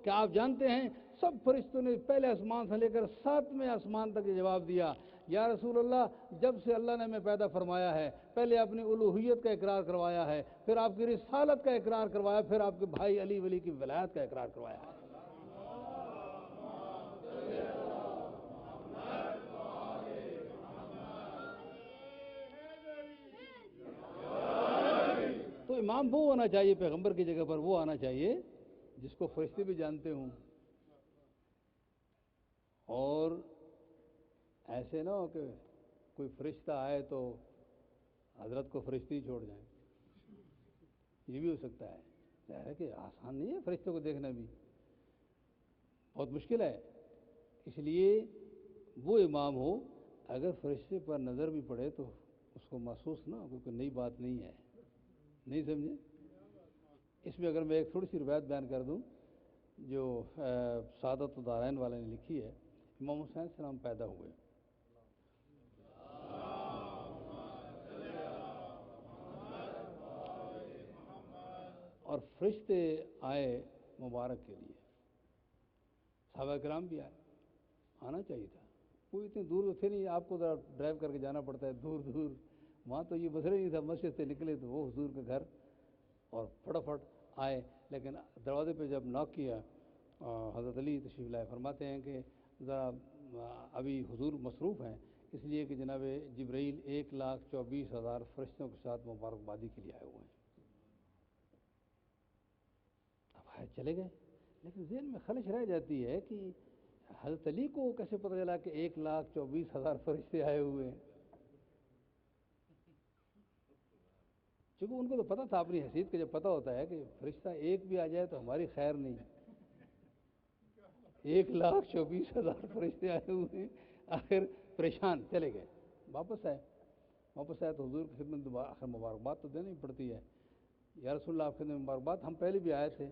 A: کہ آپ جانتے ہیں؟ سب فرشتوں نے پہلے آسمان سے لے کر 7ویں آسمان تک یہ جواب دیا، یا رسول اللہ جب سے اللہ نے ہمیں پیدا فرمایا ہے، پہلے اپنی الوہیت کا اقرار کروایا ہے، پھر آپ کی رسالت کا اقرار کروایا، پھر آپ کے بھائی علی ولی کی ولایت کا اقرار کروایا ہے۔ تو امام وہ ہونا چاہیے، پیغمبر کی جگہ پر وہ آنا چاہیے جس کو فرشتے بھی جانتے ہوں، اور ایسے نہ ہو کہ کوئی فرشتہ آئے تو حضرت کو فرشتے ہی چھوڑ جائیں، یہ بھی ہو سکتا ہے، ظاہر ہے کہ آسان نہیں ہے فرشتوں کو دیکھنا، بھی بہت مشکل ہے، اس لیے وہ امام ہو اگر فرشتے پر نظر بھی پڑے تو اس کو محسوس نہ ہو، کیونکہ نئی بات نہیں ہے، نہیں سمجھے؟ اس میں اگر میں ایک تھوڑی سی روایت بیان کر دوں جو سعادت الدارین والے نے لکھی ہے، امام حسین السلام پیدا ہوئے، اور فرشتے آئے مبارک کے لیے، صحابہ کرام بھی آئے، آنا چاہیے تھا، کوئی اتنے دور تھے نہیں، آپ کو ذرا ڈرائیو کر کے جانا پڑتا ہے دور دور، وہاں تو یہ مسئلہ نہیں تھا، مسجد سے نکلے تو وہ حضور کا گھر، اور فٹافٹ آئے، لیکن دروازے پہ جب ناک کیا، حضرت علی تشریف لائے، فرماتے ہیں کہ ذرا ابھی حضور مصروف ہیں، اس لیے کہ جناب جبرائیل 1,24,000 فرشتوں کے ساتھ مبارکبادی کے لیے آئے ہوئے ہیں، اب آئے چلے گئے، لیکن ذہن میں خلش رہ جاتی ہے کہ حضرت علی کو کیسے پتہ چلا کہ 1,24,000 فرشتے آئے ہوئے ہیں؟ چونکہ ان کو تو پتہ تھا، اپنی حیثیت کا جب پتہ ہوتا ہے کہ فرشتہ ایک بھی آ جائے تو ہماری خیر نہیں، 1,24,000 فرشتے آئے ہوئے ہیں، آخر پریشان، چلے گئے، واپس آئے تو حضور کی خدمت میں آخر مبارکباد تو دینی پڑتی ہے، یا رسول اللہ آپ کی خدمت میں مبارکباد، ہم پہلے بھی آئے تھے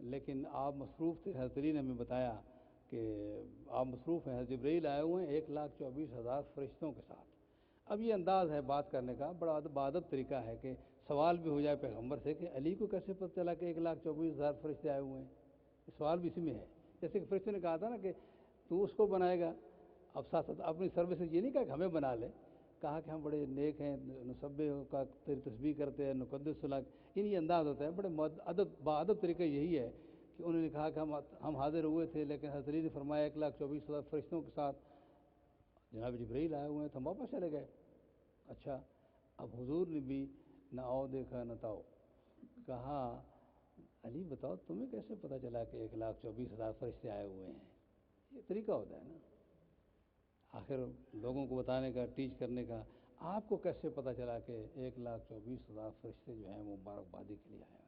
A: لیکن آپ مصروف تھے، حضرت علی نے ہمیں بتایا کہ آپ مصروف ہیں، حضرت جبرائیل آئے ہوئے ہیں 1,24,000 فرشتوں کے ساتھ۔ اب یہ انداز ہے بات کرنے کا، بڑا بادب طریقہ ہے کہ سوال بھی ہو جائے پیغمبر سے کہ علی کو کیسے پتہ چلا کہ 1,24,000 فرشتے آئے ہوئے ہیں، سوال بھی اسی میں ہے، جیسے کہ فرشتے نے کہا تھا نا کہ تو اس کو بنائے گا، اب ساتھ ساتھ اپنی سروسز یہ نہیں کہا کہ ہمیں بنا لے، کہا کہ ہم بڑے نیک ہیں، نسبح کا تیری تسبیح کرتے ہیں، نقدس لک، یہ انداز ہوتا ہے بڑے باادب طریقہ یہی ہے کہ انہوں نے کہا کہ ہم حاضر ہوئے تھے، لیکن حضرت علی نے فرمایا 1,24,000 فرشتوں کے ساتھ جناب جبرائیل آئے ہوئے ہیں، تو ہم واپس چلے گئے۔ اچھا، اب حضور نے بھی نہ آؤ دیکھا نہ تاؤ، کہا علی بتاؤ تمہیں کیسے پتہ چلا کہ 1,24,000 فرشتے آئے ہوئے ہیں؟ یہ طریقہ ہوتا ہے نا آخر لوگوں کو بتانے کا، ٹیچ کرنے کا۔ آپ کو کیسے پتہ چلا کہ 1,24,000 فرشتے جو ہیں وہ مبارکبادی کے لیے آئے ہیں؟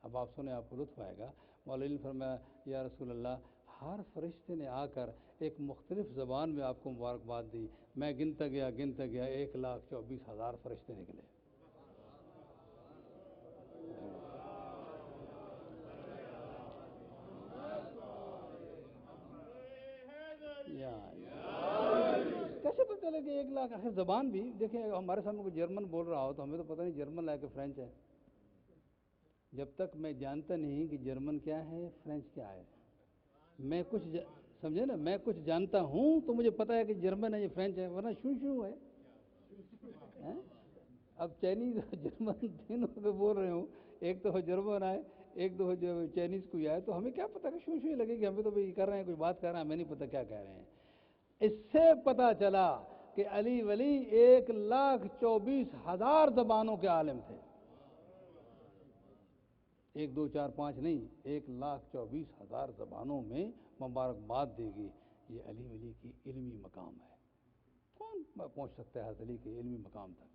A: اب آپ سنیں، آپ کو لطف آئے گا۔ مولانا نے فرمایا یا رسول اللہ، ہر فرشتے نے آ کر ایک مختلف زبان میں آپ کو مبارکباد دی، میں گنتا گیا 1,24,000 فرشتے نکلے۔ کیسے پتہ چلے کہ 1,00,000؟ آخر زبان بھی دیکھیں، ہمارے سامنے کوئی جرمن بول رہا ہو تو ہمیں تو پتہ نہیں جرمن ہے کہ فرینچ ہے۔ جب تک میں جانتا نہیں کہ جرمن کیا ہے فرینچ کیا ہے، میں کچھ سمجھے نا، میں کچھ جانتا ہوں تو مجھے پتہ ہے کہ جرمن ہے یا فرینچ ہے، ورنہ شو ہے۔ اب چائنیز جرمن تینوں پہ بول رہے ہوں، ایک تو جرمن آئے، ایک دو جو چائنیز کوئی آئے، تو ہمیں کیا پتہ کہ شو ہی لگے گی، ہمیں تو بھائی کر رہے ہیں، کوئی بات کر رہے ہیں، ہمیں نہیں پتہ کیا کہہ رہے ہیں۔ اس سے پتہ چلا کہ علی ولی 1,24,000 زبانوں کے عالم تھے، 1 2 4 5 نہیں، 1,24,000 زبانوں میں مبارکباد دے گی۔ یہ علی ولی کی علمی مقام ہے۔ کون پہنچ سکتا ہے حضرت علی کے علمی مقام تک؟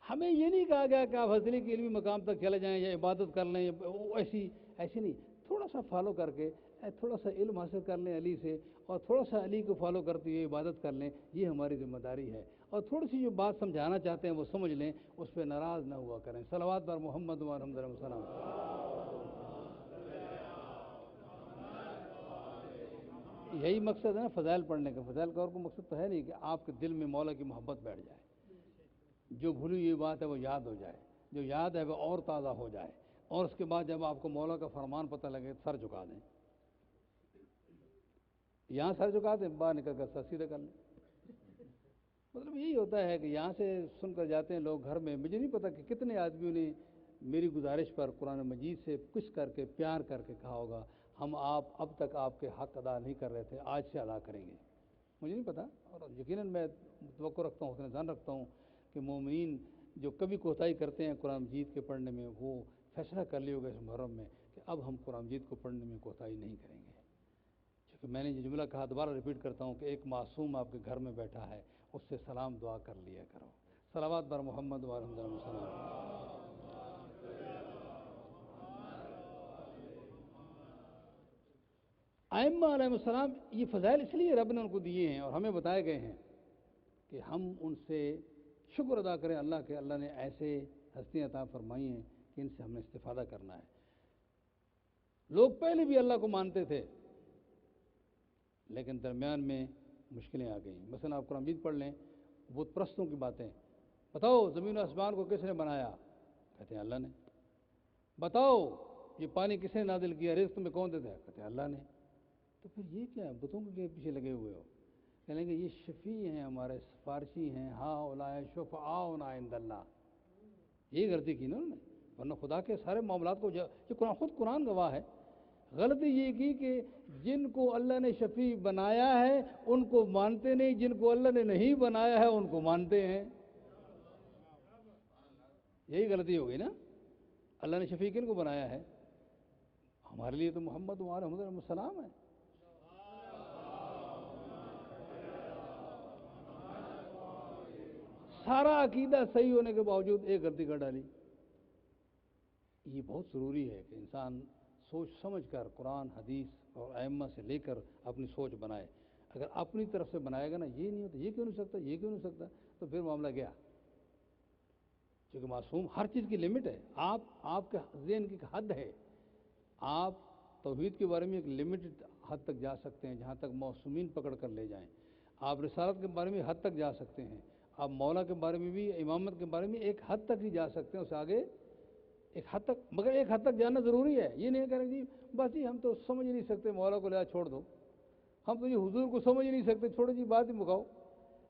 A: ہمیں یہ نہیں کہا گیا کہ آپ حضرت علی کے علمی مقام تک چلے جائیں یا عبادت کر لیں، ایسی نہیں، تھوڑا سا فالو کر کے، تھوڑا سا علم حاصل کر لیں علی سے، اور تھوڑا سا علی کو فالو کرتے ہوئے عبادت کر لیں، یہ ہماری ذمہ داری ہے۔ اور تھوڑی سی جو بات سمجھانا چاہتے ہیں وہ سمجھ لیں، اس پہ ناراض نہ ہوا کریں۔ صلوات بر محمد و الحمد للہ وسلم۔ یہی مقصد ہے نا فضائل پڑھنے کا۔ فضائل کا اور کوئی مقصد تو ہے نہیں کہ آپ کے دل میں مولا کی محبت بیٹھ جائے، جو بھولی ہوئی بات ہے وہ یاد ہو جائے، جو یاد ہے وہ اور تازہ ہو جائے، اور اس کے بعد جب آپ کو مولا کا فرمان پتہ لگے سر جھکا دیں، یہاں سر جھکا دیں، باہر نکل کر سر سیدھا کر لیں۔ مطلب یہی ہوتا ہے کہ یہاں سے سن کر جاتے ہیں لوگ گھر میں، مجھے نہیں پتا کہ کتنے آدمیوں نے میری گزارش پر قرآن مجید سے کچھ کر کے پیار کر کے کہا ہوگا ہم اب تک آپ کے حق ادا نہیں کر رہے تھے، آج سے ادا کریں گے۔ مجھے نہیں پتا، اور یقیناً میں توقع رکھتا ہوں، اتنا ظن رکھتا ہوں کہ مومنین جو کبھی کوتاہی کرتے ہیں قرآن مجید کے پڑھنے میں، وہ فیصلہ کر لیا ہوگا اس محرم میں کہ اب ہم قرآن مجید کو پڑھنے میں کوتاہی نہیں کریں گے۔ چونکہ میں نے یہ جملہ کہا، دوبارہ ریپیٹ کرتا ہوں کہ ایک معصوم آپ کے گھر میں بیٹھا ہے، اس سے سلام دعا کر لیا کرو۔ صلوات بر محمد و الحمد للہ وسلم۔ ائمہ علیہ السلام، یہ فضائل اس لیے رب نے ان کو دیے ہیں اور ہمیں بتائے گئے ہیں کہ ہم ان سے شکر ادا کریں اللہ کے، اللہ نے ایسے ہستیاں عطا فرمائی ہیں کہ ان سے ہم نے استفادہ کرنا ہے۔ لوگ پہلے بھی اللہ کو مانتے تھے، لیکن درمیان میں مشکلیں آ گئیں۔ مثلا آپ قرآن مجید پڑھ لیں، بت پرستوں کی باتیں، بتاؤ زمین و آسمان کو کس نے بنایا؟ کہتے ہیں اللہ نے۔ بتاؤ یہ پانی کس نے نازل کیا، رزق میں کون دیتا ہے؟ کہتے ہیں اللہ نے۔ تو پھر یہ کیا ہے، بتوں کے پیچھے لگے ہوئے ہو؟ کہیں گے یہ شفیع ہیں، ہمارے سفارشی ہیں، ہاں اولئک شفعاؤنا عند اللہ۔ یہی غلطی کی نا انہوں نے، ورنہ خدا کے سارے معاملات کو یہ خود قرآن گواہ ہے۔ غلطی یہ کی کہ جن کو اللہ نے شفیع بنایا ہے ان کو مانتے نہیں، جن کو اللہ نے نہیں بنایا ہے ان کو مانتے ہیں۔ یہی غلطی ہو گئی نا۔ اللہ نے شفیع کن کو بنایا ہے؟ ہمارے لیے تو محمد علیہ السلام ہے۔ سارا عقیدہ صحیح ہونے کے باوجود ایک غلطی کر ڈالی۔ یہ بہت ضروری ہے کہ انسان سوچ سمجھ کر قرآن حدیث اور ائمہ سے لے کر اپنی سوچ بنائے۔ اگر اپنی طرف سے بنائے گا نا، یہ نہیں ہوتا، یہ کیوں نہیں سکتا، یہ کیوں نہیں سکتا، تو پھر معاملہ گیا۔ کیونکہ معصوم ہر چیز کی لمٹ ہے، آپ کے ذہن کی ایک حد ہے۔ آپ توحید کے بارے میں ایک لمیٹڈ حد تک جا سکتے ہیں جہاں تک معصومین پکڑ کر لے جائیں۔ آپ رسالت کے بارے میں حد تک جا سکتے ہیں، آپ مولا کے بارے میں بھی، امامت کے بارے میں ایک حد تک ہی جا سکتے ہیں، اس آگے ایک حد تک، مگر ایک حد تک جانا ضروری ہے۔ یہ نہیں کریں جی بس جی ہم تو سمجھ ہی نہیں سکتے، مولا کو لیا چھوڑ دو، ہم تو یہ حضور کو سمجھ ہی نہیں سکتے، چھوڑو جی بات ہی مکاؤ۔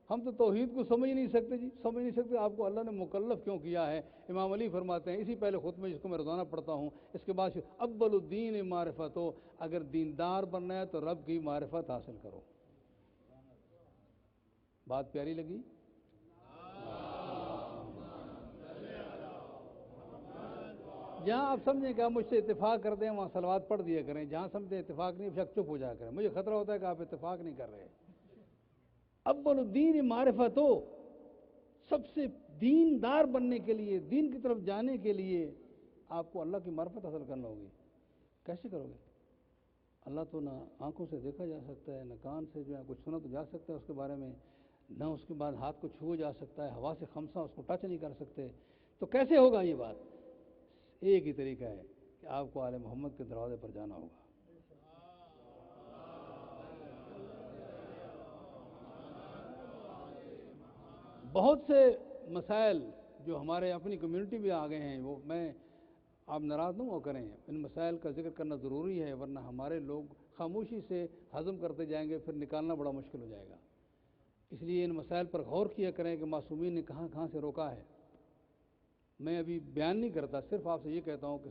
A: ہم تو توحید کو سمجھ نہیں سکتے جی، سمجھ نہیں سکتے۔ آپ کو اللہ نے مکلف کیوں کیا ہے؟ امام علی فرماتے ہیں، اسی پہلے خطبے جس کو میں روزانہ پڑھتا ہوں، اس کے بعد اول الدین معرفت ہو، اگر دیندار بننا ہے تو رب کی معرفت حاصل کرو۔ بات پیاری لگی؟ جہاں آپ سمجھیں کہ آپ مجھ سے اتفاق کر دیں وہاں صلوات پڑھ دیا کریں، جہاں سمجھیں اتفاق نہیں شک چپ ہو جا کریں، مجھے خطرہ ہوتا ہے کہ آپ اتفاق نہیں کر رہے۔ اول الدین معرفت ہو، سب سے دیندار بننے کے لیے، دین کی طرف جانے کے لیے آپ کو اللہ کی معرفت حاصل کرنا ہوگی۔ کیسے کرو گے؟ اللہ تو نہ آنکھوں سے دیکھا جا سکتا ہے، نہ کان سے جو ہے کچھ سنا تو جا سکتا ہے اس کے بارے میں، نہ اس کے بعد ہاتھ کو چھو جا سکتا ہے، ہوا سے خمسہ اس کو ٹچ نہیں کر سکتے، تو کیسے ہوگا یہ بات؟ ایک ہی طریقہ ہے کہ آپ کو آل محمد کے دروازے پر جانا ہوگا۔ بہت سے مسائل جو ہمارے اپنی کمیونٹی میں آ گئے ہیں، وہ میں آپ ناراض نہ ہو کریں، ان مسائل کا ذکر کرنا ضروری ہے، ورنہ ہمارے لوگ خاموشی سے ہضم کرتے جائیں گے، پھر نکالنا بڑا مشکل ہو جائے گا۔ اس لیے ان مسائل پر غور کیا کریں کہ معصومین نے کہاں کہاں سے روکا ہے۔ میں ابھی بیان نہیں کرتا، صرف آپ سے یہ کہتا ہوں کہ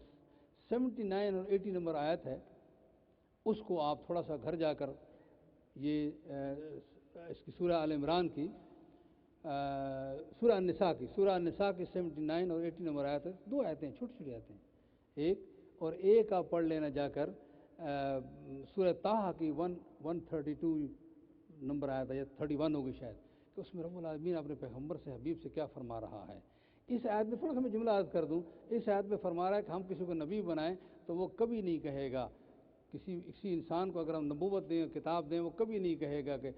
A: 79 اور 80 نمبر آیت ہے، اس کو آپ تھوڑا سا گھر جا کر یہ اس کی سورہ آل عمران کی سورہ النساء کی 79 اور 80 نمبر آیت ہے، دو آیتیں چھوٹی چھوٹی آیتیں، ایک آپ پڑھ لینا جا کر سورہ طٰہٰ کی 132 نمبر آیت ہے یا 31 ہوگی شاید، کہ اس میں رب العالمین اپنے پیغمبر سے حبیب سے کیا فرما رہا ہے۔ اس آیت میں تھوڑا سا میں جملہ عرض کر دوں، اس آیت میں فرما رہا ہے کہ ہم کسی کو نبی بنائیں تو وہ کبھی نہیں کہے گا، کسی انسان کو اگر ہم نبوت دیں کتاب دیں، وہ کبھی نہیں کہے گا کہ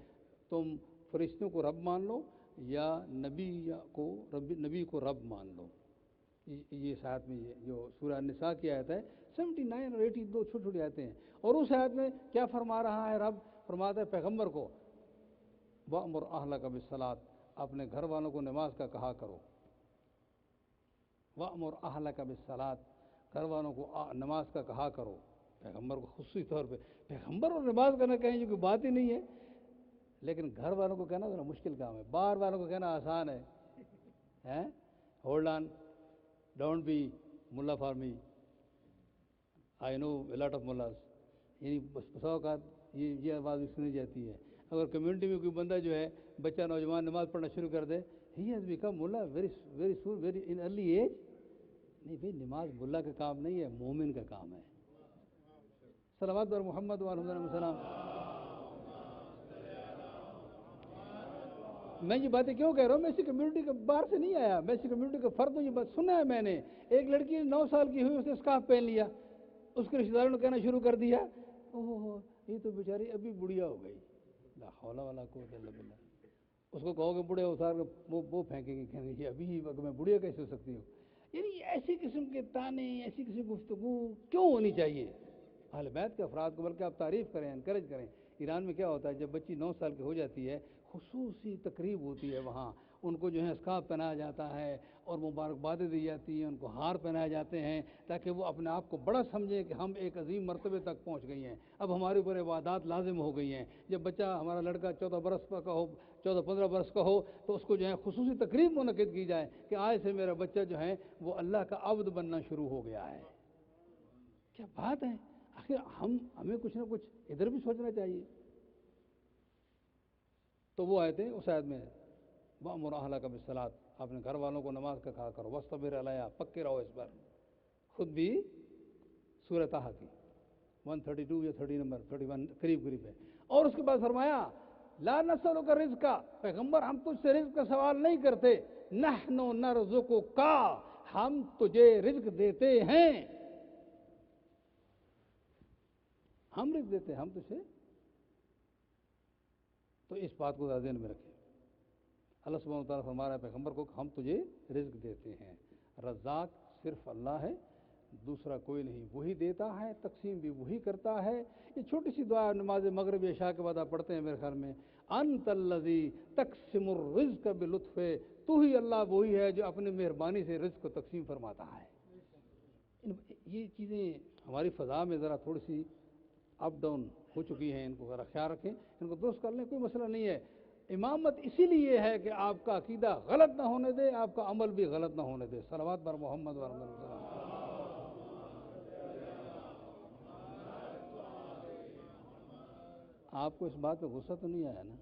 A: تم فرشتوں کو رب مان لو یا نبی کو رب مان لو۔ یہ اس آیت میں یہ جو سورہ النساء کی آیت ہے 79 اور 80 دو چھوٹی چھوٹی آیتیں ہیں، اور اس آیت میں کیا فرما رہا ہے رب؟ فرماتا ہے پیغمبر کو وَأْمُرْ أَهْلَكَ بِالصَّلَاةِ، اپنے گھر والوں کو نماز کا کہا کرو۔ وَأْمُرْ أَهْلَكَ بِالصَّلَاةِ، گھر والوں کو نماز کا کہا کرو۔ پیغمبر کو خصوصی طور پہ پیغمبر اور نماز کرنا کہیں یہ کوئی بات ہی نہیں ہے، لیکن گھر والوں کو کہنا ذرا مشکل کام ہے، باہر والوں کو کہنا آسان ہے۔ Hold on, don't be mullah for me, I know a lot of mullahs, یعنی بسا اوقات یہ آواز بھی سنی جاتی ہے۔ اگر کمیونٹی میں کوئی بندہ جو ہے بچہ نوجوان نماز پڑھنا شروع کر دے، ہی ہیز بیکم ملا very soon very in early age, نہیں بھائی، نماز ملا کا کام نہیں ہے، مومن کا کام ہے۔ صلوات اور محمد وعلیہ السلام۔ میں یہ باتیں کیوں کہہ رہا ہوں؟ میں اسی کمیونٹی کے باہر سے نہیں آیا، میں اسی کمیونٹی کا فرد ہوں، یہ بات سنا ہے میں نے۔ ایک لڑکی 9 سال کی ہوئی، اس نے اسکارف پہن لیا، اس کے رشتہ داروں نے کہنا شروع کر دیا اوہ یہ تو بیچاری ابھی بڑھیا ہو گئی، لا حول ولا قوت الا باللہ۔ اس کو کہو کہ بڑھے اتار کے وہ پھینکیں گے، کہیں گے ابھی میں بڑھیا کیسے ہو سکتی ہوں؟ یعنی ایسی قسم کے تانے، ایسی قسم کی گفتگو کیوں ہونی چاہیے؟ اہل بیت کے افراد کو بلکہ آپ تعریف کریں، انکریج کریں۔ ایران میں کیا ہوتا ہے، جب بچی 9 سال کی ہو جاتی ہے، خصوصی تقریب ہوتی ہے وہاں، ان کو جو ہے اسکارف پہنایا جاتا ہے اور مبارکبادیں دی جاتی ہیں، ان کو ہار پہنائے جاتے ہیں تاکہ وہ اپنے آپ کو بڑا سمجھیں کہ ہم ایک عظیم مرتبے تک پہنچ گئی ہیں، اب ہمارے اوپر عبادات لازم ہو گئی ہیں۔ جب بچہ ہمارا لڑکا 14 برس کا ہو، 14-15 برس کا ہو، تو اس کو جو ہے خصوصی تقریب منعقد کی جائے کہ آج سے میرا بچہ جو ہے وہ اللہ کا عبد بننا شروع ہو گیا ہے۔ کیا بات ہے! آخر ہمیں کچھ نہ کچھ ادھر بھی سوچنا چاہیے۔ تو وہ آیتیں اس آیت میں وَأْمُرْ أَهْلَكَ بِالصَّلَاةِ، اپنے گھر والوں کو نماز کا کہا کرو، وَاصْطَبِرْ عَلَيْهَا، پکے رہو اس پر۔ خود بھی سورہ طٰہٰ کی 132 یا 30 نمبر 31 قریب ہے، اور اس کے بعد فرمایا لا نسألک رزق، پیغمبر ہم تجھ سے رزق کا سوال نہیں کرتے، نحن نرزقک، ہم تجھے رزق دیتے ہیں، ہم رزق دیتے ہیں، ہم تجھے۔ تو اس بات کو ذہن میں رکھیں۔ اللہ سبحانہ وتعالیٰ فرما رہا ہے پیغمبر کو کہ ہم تجھے رزق دیتے ہیں، رزاق صرف اللہ ہے، دوسرا کوئی نہیں، وہی دیتا ہے، تقسیم بھی وہی کرتا ہے۔ یہ چھوٹی سی دعا نماز مغرب عشاء کے بعد آپ پڑھتے ہیں میرے خیال میں، انت الذی تقسم الرزق بلطف، تو ہی اللہ وہی ہے جو اپنی مہربانی سے رزق کو تقسیم فرماتا ہے۔ یہ چیزیں ہماری فضا میں ذرا تھوڑی سی اپ ڈاؤن ہو چکی ہیں، ان کو ذرا خیال رکھیں، ان کو درست کر لیں، کوئی مسئلہ نہیں ہے۔ امامت اسی لیے ہے کہ آپ کا عقیدہ غلط نہ ہونے دے، آپ کا عمل بھی غلط نہ ہونے دے۔ صلوات بر محمد و علیہ وسلم۔ آپ کو اس بات پہ غصہ تو نہیں آیا نا؟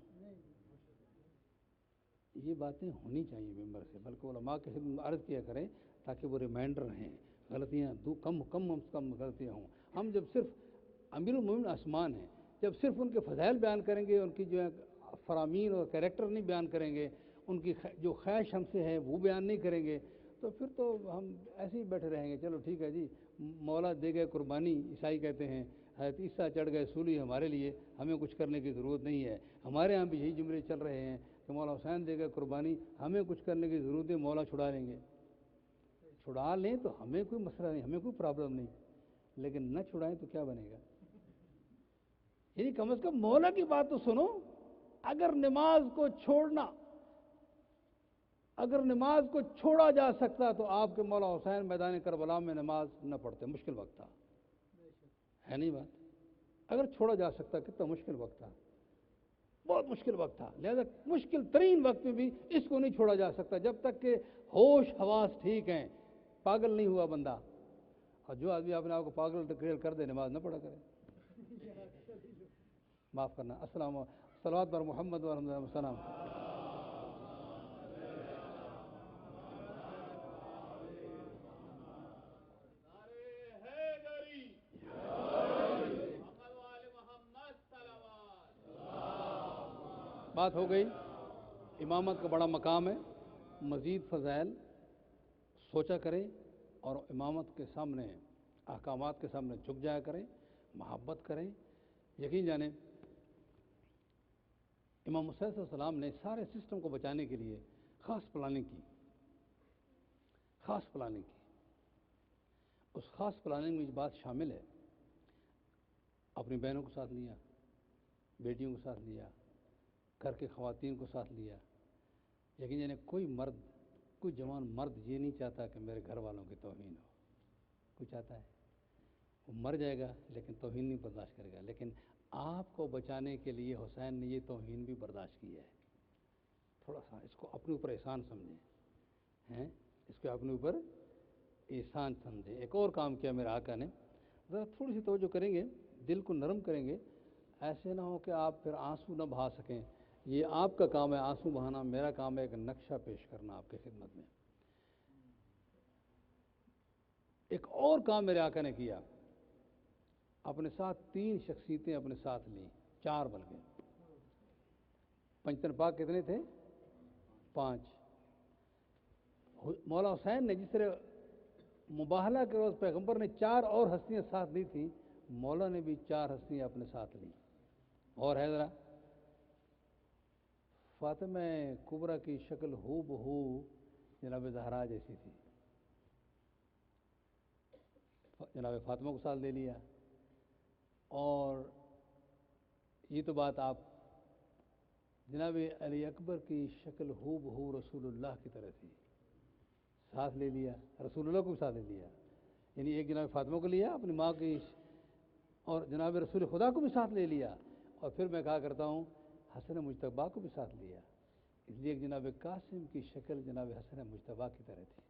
A: یہ باتیں ہونی چاہیے ممبر سے، بلکہ علماء کے خدمت میں عرض کیا کریں تاکہ وہ ریمائنڈر رہیں، غلطیاں کم از کم غلطیاں ہوں۔ ہم جب صرف امیر المومنین عثمان ہیں، جب صرف ان کے فضائل بیان کریں گے، ان کی جو ہے فرامین اور کریکٹر نہیں بیان کریں گے، ان کی جو خواہش ہم سے ہے وہ بیان نہیں کریں گے، تو پھر تو ہم ایسے ہی بیٹھے رہیں گے، چلو ٹھیک ہے جی، مولا دے گئے قربانی، عیسائی کہتے ہیں، حضرت عیسیٰ چڑھ گئے سولی ہمارے لیے، ہمیں کچھ کرنے کی ضرورت نہیں ہے۔ ہمارے ہاں بھی یہی جملے چل رہے ہیں کہ مولا حسین دے گئے قربانی، ہمیں کچھ کرنے کی ضرورت ہے، مولا چھڑا لیں گے۔ چھڑا لیں تو ہمیں کوئی مسئلہ نہیں، ہمیں کوئی پرابلم نہیں، لیکن نہ چھڑائیں تو کیا بنے گا؟ یعنی کم از کم مولا کی بات تو سنو۔ اگر نماز کو چھوڑا جا سکتا تو آپ کے مولا حسین میدان کربلا میں نماز نہ پڑھتے، مشکل وقت تھا، ہے نہیں بات؟ اگر چھوڑا جا سکتا کتنا مشکل وقت تھا، بہت مشکل وقت تھا، لہذا مشکل ترین وقت میں بھی اس کو نہیں چھوڑا جا سکتا جب تک کہ ہوش حواس ٹھیک ہیں، پاگل نہیں ہوا بندہ۔ اور جو آدمی اپنے آپ کو پاگل ڈکلیئر کر دے نماز نہ پڑھا کرے، معاف کرنا۔ السلام صلوات بر محمد و علیہ وسلم۔ بات ہو گئی، امامت کا بڑا مقام ہے، مزید فضائل سوچا کریں اور امامت کے سامنے، احکامات کے سامنے جھک جایا کریں، محبت کریں۔ یقین جانیں امام حسین صلی اللہ علیہ وسلم نے سارے سسٹم کو بچانے کے لیے خاص پلاننگ کی۔ اس خاص پلاننگ میں یہ بات شامل ہے، اپنی بہنوں کو ساتھ لیا، بیٹیوں کو ساتھ لیا، گھر کے خواتین کو ساتھ لیا۔ لیکن یعنی کوئی جوان مرد یہ نہیں چاہتا کہ میرے گھر والوں کی توہین ہو، کوئی چاہتا ہے؟ وہ مر جائے گا لیکن توہین نہیں برداشت کرے گا۔ لیکن آپ کو بچانے کے لیے حسین نے یہ توہین بھی برداشت کی ہے۔ تھوڑا سا اس کو اپنے اوپر احسان سمجھیں، اس کو اپنے اوپر احسان سمجھیں۔ ایک اور کام کیا میرے آقا نے، ذرا تھوڑی سی توجہ کریں گے، دل کو نرم کریں گے، ایسے نہ ہو کہ آپ پھر آنسو نہ بہا سکیں۔ یہ آپ کا کام ہے آنسو بہانا، میرا کام ہے ایک نقشہ پیش کرنا آپ کی خدمت میں۔ ایک اور کام میرے آقا نے کیا، اپنے ساتھ 3 شخصیتیں اپنے ساتھ لیں، 4 بلکہ۔ پنجتن پاک کتنے تھے؟ 5۔ مولا حسین نے جس طرح مباہلہ کے روز پیغمبر نے 4 اور ہستیاں ساتھ لی تھیں، مولا نے بھی 4 ہستیاں اپنے ساتھ لیں۔ اور ہے ذرا، فاطمہ کبریٰ کی شکل ہو بہو جناب زہرا جیسی تھی، جناب فاطمہ کو ساتھ لے لیا۔ اور یہ تو بات آپ جناب علی اکبر کی شکل ہو بہو رسول اللہ کی طرح تھی، ساتھ لے لیا، رسول اللہ کو بھی ساتھ لے لیا۔ یعنی ایک جناب فاطمہ کو لیا اپنی ماں کی، اور جناب رسول خدا کو بھی ساتھ لے لیا، اور پھر میں کہا کرتا ہوں حسن مجتبیٰ کو بھی ساتھ لیا، اس لیے ایک جناب قاسم کی شکل جناب حسن مجتبیٰ کی طرح تھی۔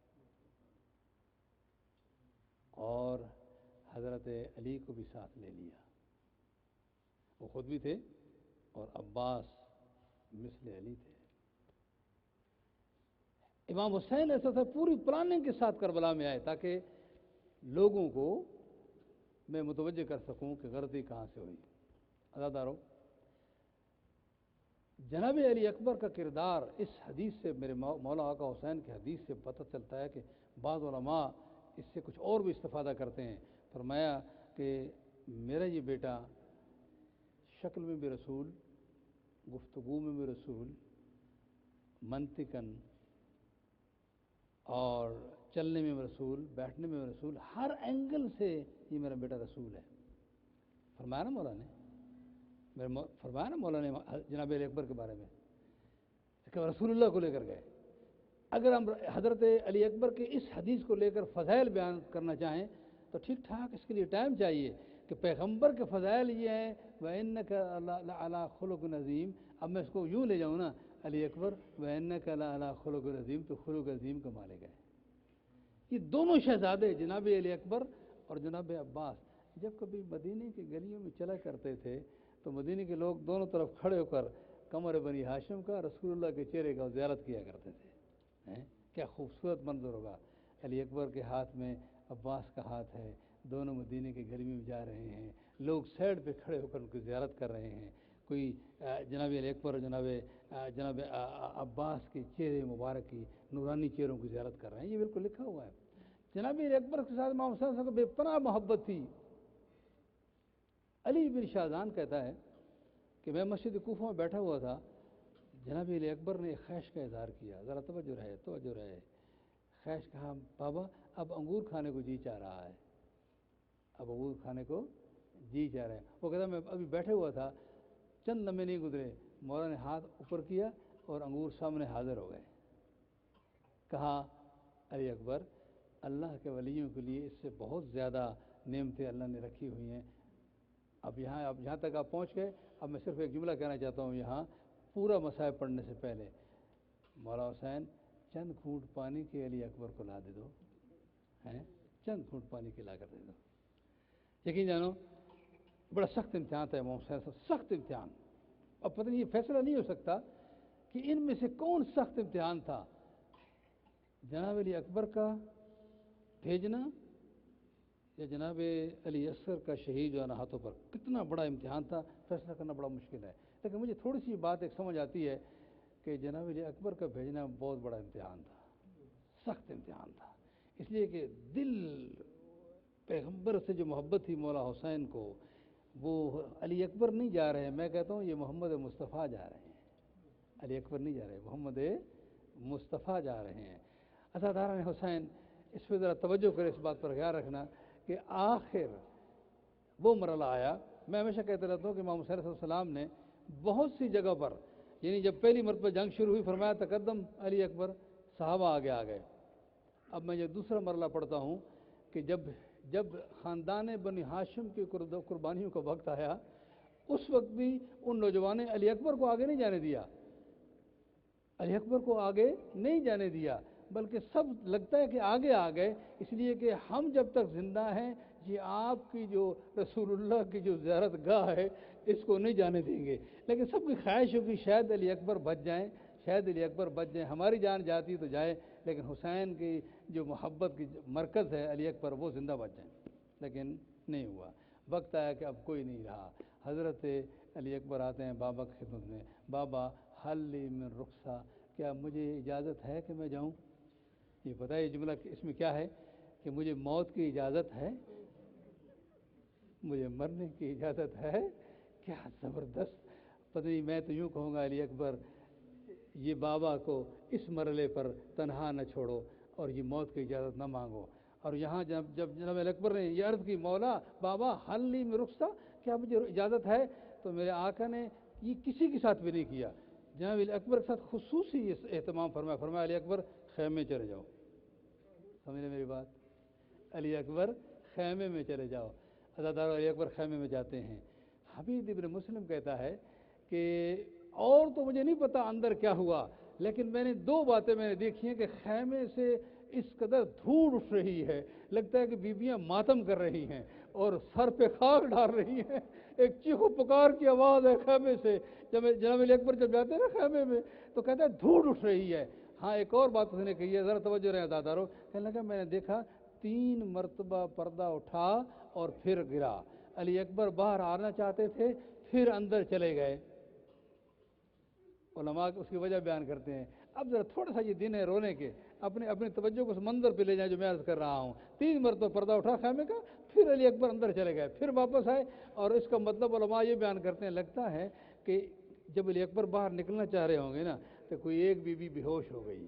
A: اور حضرت علی کو بھی ساتھ لے لیا، وہ خود بھی تھے اور عباس مثل علی تھے۔ امام حسین ایسا تھا، پوری پلاننگ کے ساتھ کربلا میں آئے تاکہ لوگوں کو میں متوجہ کر سکوں کہ غلطی کہاں سے ہوئی۔ عزادارو، جناب علی اکبر کا کردار اس حدیث سے، میرے مولا آقا حسین کی حدیث سے پتہ چلتا ہے کہ بعض علماء اس سے کچھ اور بھی استفادہ کرتے ہیں۔ فرمایا کہ میرا یہ بیٹا شکل میں بھی رسول، گفتگو میں بھی رسول، منطقاً اور چلنے میں بھی رسول، بیٹھنے میں بھی رسول، ہر اینگل سے یہ میرا بیٹا رسول ہے۔ فرمایا نا مولا نے، فرمایا نا مولا نے جناب علی اکبر کے بارے میں کہ رسول اللہ کو لے کر گئے۔ اگر ہم حضرت علی اکبر کے اس حدیث کو لے کر فضائل بیان کرنا چاہیں تو ٹھیک ٹھاک اس کے لیے ٹائم چاہیے کہ پیغمبر کے فضائل یہ ہیں وَإِنَّكَ لَعَلَىٰ خُلُقٍ عَظِيمٍ. اب میں اس کو یوں لے جاؤں نا علی اکبر وَإِنَّكَ لَعَلَىٰ خُلُقٍ عَظِيمٍ تو خلق عظیم کا مالک ہے. یہ دونوں شہزادے جناب علی اکبر اور جناب عباس جب کبھی مدینے کی گلیوں میں چلا کرتے تھے تو مدینے کے لوگ دونوں طرف کھڑے ہو کر قمر بنی ہاشم کا رسول اللہ کے چہرے کا زیارت کیا کرتے تھے. کیا خوبصورت منظر ہوگا. علی اکبر کے ہاتھ میں عباس کا ہاتھ ہے, دونوں مدینے کی گلیوں میں جا رہے ہیں, لوگ سائڈ پہ کھڑے ہو کر ان کی زیارت کر رہے ہیں. کوئی جناب علی اکبر اور جناب عباس کے چہرے مبارک کی نورانی چہروں کی زیارت کر رہے ہیں. یہ بالکل لکھا ہوا ہے. جناب علی اکبر کے ساتھ محمد صلی اللہ علیہ وسلم کو بے پناہ محبت تھی. علی بن شاہزان کہتا ہے کہ میں مسجد کوفہ میں بیٹھا ہوا تھا, جناب علی اکبر نے ایک خواہش کا اظہار کیا. ذرا توجہ رہے. خواہش کہا بابا اب انگور کھانے کو جی چاہ رہا ہے, اب انگور کھانے کو جی چاہ رہا ہے. وہ کہتا میں ابھی بیٹھے ہوا تھا, چند لمحے نہیں گزرے مولا نے ہاتھ اوپر کیا اور انگور سامنے حاضر ہو گئے. کہا علی اکبر اللہ کے ولیوں کے لیے اس سے بہت زیادہ نعمتیں اللہ نے رکھی ہوئی ہیں. اب یہاں تک آپ پہنچ گئے. اب میں صرف ایک جملہ کہنا چاہتا ہوں یہاں پورا مصائب پڑھنے سے پہلے. مولا حسین چند گھونٹ پانی کے علی اکبر کو لا دے دو, چند گھونٹ پانی کے لا کر دے دو. یقین جانو بڑا سخت امتحان تھا امام حسین سے, سخت امتحان. اب پتہ نہیں یہ فیصلہ نہیں ہو سکتا کہ ان میں سے کون سخت امتحان تھا, جناب علی اکبر کا بھیجنا یا جناب علی اصغر کا شہید جو ہے نا ہاتھوں پر. کتنا بڑا امتحان تھا, فیصلہ کرنا بڑا مشکل ہے. لیکن مجھے تھوڑی سی بات ایک سمجھ آتی ہے کہ جناب علی اکبر کا بھیجنا بہت بڑا امتحان تھا, سخت امتحان تھا. اس لیے کہ دل پیغمبر سے جو محبت تھی مولا حسین کو, وہ علی اکبر نہیں جا رہے ہیں. میں کہتا ہوں یہ محمد مصطفیٰ جا رہے ہیں, علی اکبر نہیں جا رہے, محمد مصطفیٰ جا رہے ہیں. عزاداران حسین اس پہ ذرا توجہ کرے, اس بات پر خیال رکھنا کہ آخر وہ مرحلہ آیا. میں ہمیشہ کہتا رہتا ہوں کہ امام حسین صلی اللہ علیہ وسلم نے بہت سی جگہ پر, یعنی جب پہلی مرتبہ جنگ شروع ہوئی فرمایا تقدم علی اکبر, صحابہ آگے آ گئے. اب میں یہ دوسرا مرحلہ پڑھتا ہوں کہ جب خاندان بنی ہاشم کی قربانیوں کا وقت آیا, اس وقت بھی ان نوجوانوں نے علی اکبر کو آگے نہیں جانے دیا, علی اکبر کو آگے نہیں جانے دیا, بلکہ سب لگتا ہے کہ آگے آ گئے. اس لیے کہ ہم جب تک زندہ ہیں یہ آپ کی جو رسول اللہ کی جو زیارت گاہ ہے اس کو نہیں جانے دیں گے. لیکن سب کی خواہش ہو کہ شاید علی اکبر بچ جائیں, شاید علی اکبر بچ جائیں, ہماری جان جاتی تو جائے, لیکن حسین کی جو محبت کی مرکز ہے علی اکبر وہ زندہ بچ جائیں. لیکن نہیں ہوا. وقت آیا کہ اب کوئی نہیں رہا. حضرت علی اکبر آتے ہیں بابا کی خدمت میں, بابا حل لی من رخصہ, کیا مجھے اجازت ہے کہ میں جاؤں؟ یہ پتہ ہے یہ جملہ اس میں کیا ہے کہ مجھے موت کی اجازت ہے, مجھے مرنے کی اجازت ہے. کیا زبردست. پتہ نہیں, میں تو یوں کہوں گا علی اکبر یہ بابا کو اس مرحلے پر تنہا نہ چھوڑو اور یہ موت کی اجازت نہ مانگو. اور یہاں جب جناب علی اکبر نے یہ عرض کی مولا بابا حل لی من رخصہ, کیا مجھے اجازت ہے, تو میرے آقا نے یہ کسی کے ساتھ بھی نہیں کیا. جناب علی اکبر کے ساتھ خصوصی اہتمام فرمایا علی اکبر خیمے چلے جاؤ. سمجھے میری بات؟ علی اکبر خیمے میں چلے جاؤ. عزادار علی اکبر خیمے میں جاتے ہیں. حبیب ابن مسلم کہتا ہے کہ اور تو مجھے نہیں پتا اندر کیا ہوا, لیکن میں نے دو باتیں میں نے دیکھی ہیں کہ خیمے سے اس قدر دھوڑ اٹھ رہی ہے, لگتا ہے کہ بیویاں ماتم کر رہی ہیں اور سر پہ خاک ڈال رہی ہیں. ایک چیخ و پکار کی آواز ہے خیمے سے. جب جناب علی اکبر جب جاتے ہیں نا خیمے میں تو کہتا ہے دھوڑ اٹھ رہی ہے. ہاں ایک اور بات اس نے کہی ہے, ذرا توجہ رہے دادارو. کہنے لگا میں نے دیکھا 3 مرتبہ پردہ اٹھا اور پھر گرا. علی اکبر باہر آنا چاہتے تھے پھر اندر چلے گئے. علماء اس کی وجہ بیان کرتے ہیں. اب ذرا تھوڑا سا یہ دن ہے رونے کے, اپنی توجہ کو اس منظر پہ لے جائیں جو میں عرض کر رہا ہوں. 3 مرتبہ پردہ اٹھا خیمے کا, پھر علی اکبر اندر چلے گئے, پھر واپس آئے. اور اس کا مطلب علماء یہ بیان کرتے ہیں, لگتا ہے کہ جب علی اکبر باہر نکلنا چاہ رہے ہوں گے نا تو کوئی ایک بیوی بے ہوش ہو گئی.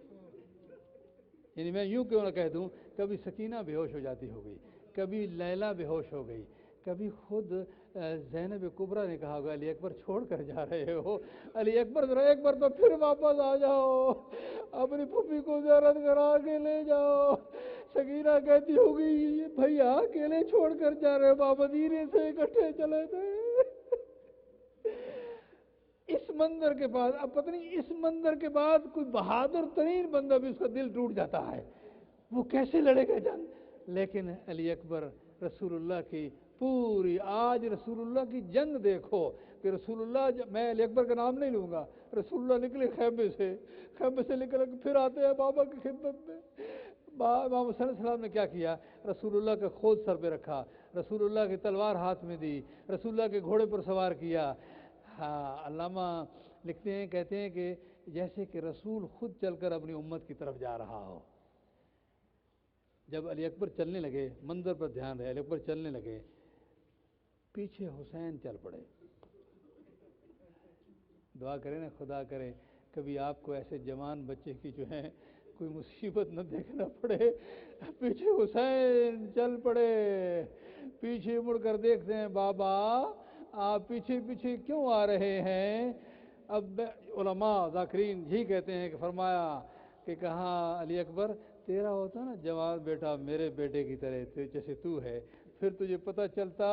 A: یعنی میں یوں کیوں نہ کہہ دوں, کبھی سکینہ بے ہوش ہو جاتی ہو گئی, کبھی لیلا بے ہوش ہو گئی, کبھی خود زینب کبریٰ نے کہا ہوگا علی اکبر چھوڑ کر جا رہے ہو, علی اکبر ذرا ایک بار تو پھر واپس آ جاؤ, اپنی پھوپھی کو زیارت کرا کے لے جاؤ. سکینہ کہتی ہوگی یہ بھیا اکیلے چھوڑ کر جا رہے بابا مدینے سے اکٹھے چلے تھے۔ اس منظر کے بعد اب پتہ نہیں اس منظر کے بعد کوئی بہادر ترین بندہ بھی اس کا دل ٹوٹ جاتا ہے، وہ کیسے لڑے گا جنگ؟ لیکن علی اکبر رسول اللہ کی پوری آج رسول اللہ کی جنگ دیکھو کہ رسول اللہ میں علی اکبر کا نام نہیں لوں گا، رسول اللہ نکلے خیمے سے نکل کے پھر آتے ہیں بابا کی خدمت میں۔ امام حسین علیہ السلام نے کیا کیا؟ رسول اللہ کا خود سر پہ رکھا، رسول اللہ کی تلوار ہاتھ میں دی، رسول اللہ کے گھوڑے پر سوار کیا۔ ہاں علامہ لکھتے ہیں کہتے ہیں کہ جیسے کہ رسول خود چل کر اپنی امت کی طرف جا رہا ہو۔ جب علی اکبر چلنے لگے، منظر پر دھیان رہے، علی اکبر چلنے لگے، پیچھے حسین چل پڑے۔ دعا کریں نا خدا کرے کبھی آپ کو ایسے جوان بچے کی جو ہے کوئی مصیبت نہ دیکھنا پڑے۔ پیچھے حسین چل پڑے، پیچھے مڑ کر دیکھتے ہیں بابا آپ پیچھے پیچھے کیوں آ رہے ہیں؟ اب علماء ذاکرین یہی کہتے ہیں کہ فرمایا کہ کہاں علی اکبر تیرا ہوتا نا جوان بیٹا میرے بیٹے کی طرح جیسے تو ہے، پھر تجھے پتہ چلتا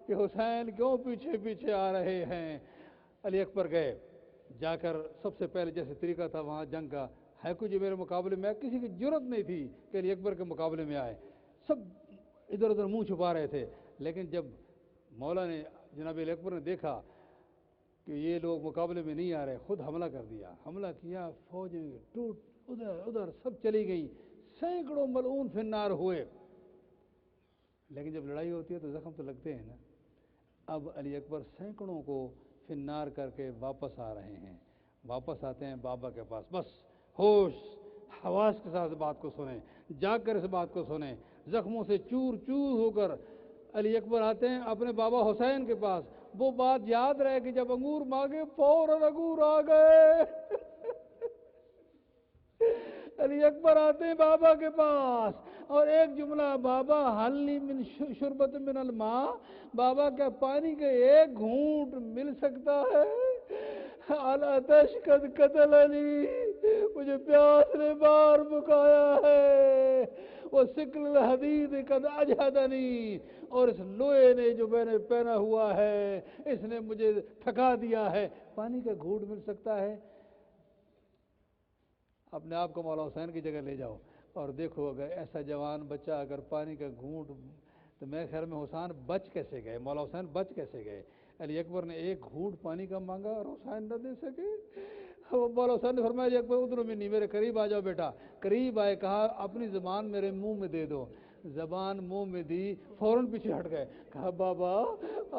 A: کہ حسین کیوں پیچھے پیچھے آ رہے ہیں۔ علی اکبر گئے، جا کر سب سے پہلے جیسے طریقہ تھا وہاں جنگ کا، ہے کچھ میرے مقابلے میں، کسی کی جرت نہیں تھی کہ علی اکبر کے مقابلے میں آئے، سب ادھر ادھر منہ چھپا رہے تھے۔ لیکن جب مولا نے جناب علی اکبر نے دیکھا کہ یہ لوگ مقابلے میں نہیں آ رہے، خود حملہ کر دیا، حملہ کیا، فوج ٹوٹ ادھر ادھر سب چلی گئی، سینکڑوں ملعون فی النار ہوئے۔ لیکن جب لڑائی ہوتی ہے تو زخم تو لگتے ہیں نا۔ اب علی اکبر سینکڑوں کو فی النار کر کے واپس آ رہے ہیں، واپس آتے ہیں بابا کے پاس، بس ہوش حواس کے ساتھ بات کو سنیں، جاگ کر اس بات کو سنیں، زخموں سے چور چور ہو کر علی اکبر آتے ہیں اپنے بابا حسین کے پاس۔ وہ بات یاد رہے کہ جب انگور مانگے فوراً انگور آ گئے۔ علی اکبر آتے ہیں بابا کے پاس اور ایک جملہ، بابا حلی من شربت من الماء، بابا کیا پانی کے ایک گھونٹ مل سکتا ہے؟ العطش قد قتلنی، مجھے پیاس نے مار مکایا ہے، وہ سکل الحدید قد اجہدنی، اور اس لوہے نے جو میں نے پہنا ہوا ہے اس نے مجھے تھکا دیا ہے، پانی کا گھونٹ مل سکتا ہے؟ اپنے آپ کو مولا حسین کی جگہ لے جاؤ اور دیکھو اگر ایسا جوان بچہ اگر پانی کا گھونٹ، تو میرے خیال میں حسین بچ کیسے گئے، مولا حسین بچ کیسے گئے؟ علی اکبر نے ایک گھونٹ پانی کا مانگا اور حسین نہ دے سکے۔ مولا حسین نے فرمایا علی اکبر ادھر منی، میرے قریب آ جاؤ بیٹا۔ قریب آئے، کہا اپنی زبان میرے منہ میں دے دو، زبان منہ میں دی، فوراً پیچھے ہٹ گئے، کہا بابا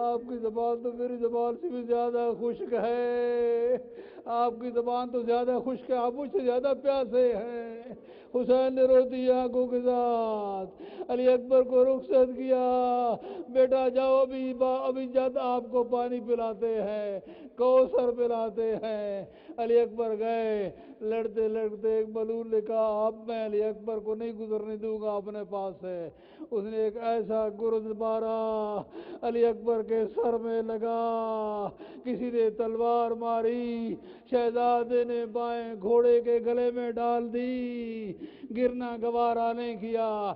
A: آپ کی زبان تو میری زبان سے بھی زیادہ خشک ہے، آپ کی زبان تو زیادہ خشک ہے، آپ مجھ سے زیادہ پیاسے ہیں۔ حسین نے روتی آنکھوں کے ساتھ علی اکبر کو رخصت کیا، بیٹا جاؤ ابھی جد آپ کو پانی پلاتے ہیں، کوثر پلاتے ہیں۔ علی اکبر گئے، لڑتے لڑتے ایک ملعون نے کہا اب میں علی اکبر کو نہیں گزرنے دوں گا اپنے پاس سے۔ اس نے ایک ایسا گرد مارا علی اکبر کے سر میں لگا، کسی نے تلوار ماری، شہزادے نے بائیں گھوڑے کے گلے میں ڈال دی، گرنا گوارا نہیں کیا۔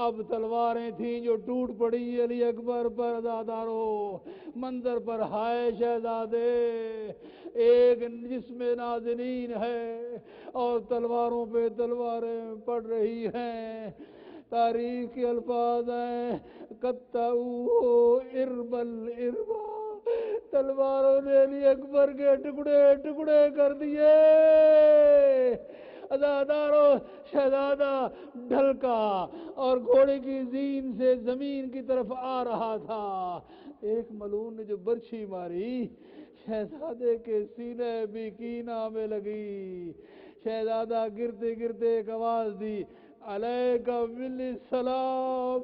A: اب تلواریں تھیں جو ٹوٹ پڑی علی اکبر پر، دادارو منظر پر ہائے شہزادے، ایک جسم نازنین ہے اور تلواروں پہ تلواریں پڑ رہی ہیں۔ تاریخ کے الفاظ ہیں قطعوا اربل اربا، تلواروں نے علی اکبر کے ٹکڑے ٹکڑے کر دیے۔ ازادارو شہزادہ ڈھلکا اور گھوڑے کی زین سے زمین کی طرف آ رہا تھا، ایک ملعون نے جو برچھی ماری شہزادے کے سینے بھی کینہ میں لگی۔ شہزادہ گرتے گرتے ایک آواز دی علیک منی السلام،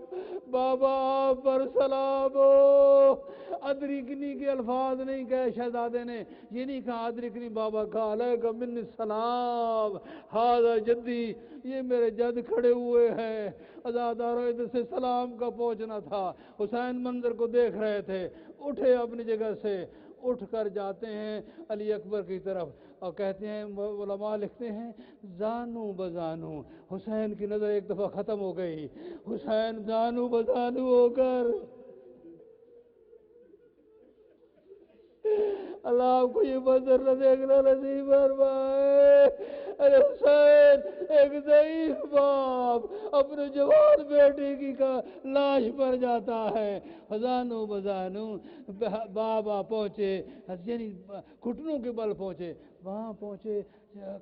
A: بابا آپ پر سلام ہو۔ ادرکنی کے الفاظ نہیں کہے شہزادے نے، یہ نہیں کہا ادرکنی بابا، کہا علیک منی السلام ھذا جدی، یہ میرے جد کھڑے ہوئے ہیں۔ عزادارو ادھر سے سلام کا پہنچنا تھا۔ حسین منظر کو دیکھ رہے تھے، اٹھے اپنی جگہ سے، اٹھ کر جاتے ہیں علی اکبر کی طرف اور کہتے ہیں، علماء لکھتے ہیں زانو بزانو، حسین کی نظر ایک دفعہ ختم ہو گئی، حسین زانو بزانو ہو کر، اللہ آپ کو یہ منظر نہ دیکھنا نصیب فرمائے۔ ارے حسین، ایک ضعیف باپ اپنے جوان بیٹی کی لاش پر جاتا ہے، زانو بزانو، بابا پہنچے، یعنی گھٹنوں کے بل پہنچے، وہاں پہنچے،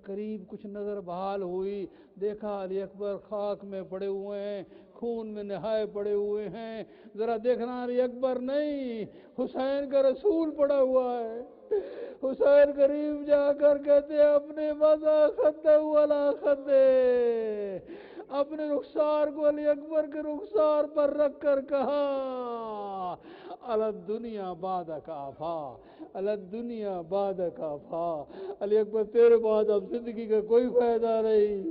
A: قریب کچھ نظر بحال ہوئی، دیکھا علی اکبر خاک میں پڑے ہوئے ہیں، خون میں نہائے پڑے ہوئے ہیں، ذرا دیکھنا علی اکبر نہیں، حسین کا رسول پڑا ہوا ہے۔ حسین قریب جا کر کہتے ہیں اپنے مزا خدہ والا خدے، اپنے رخسار کو علی اکبر کے رخسار پر رکھ کر کہا الدنیا بعد کافا، الدنیا بعد کافا، علی اکبر تیرے بعد اب زندگی کا کوئی فائدہ نہیں،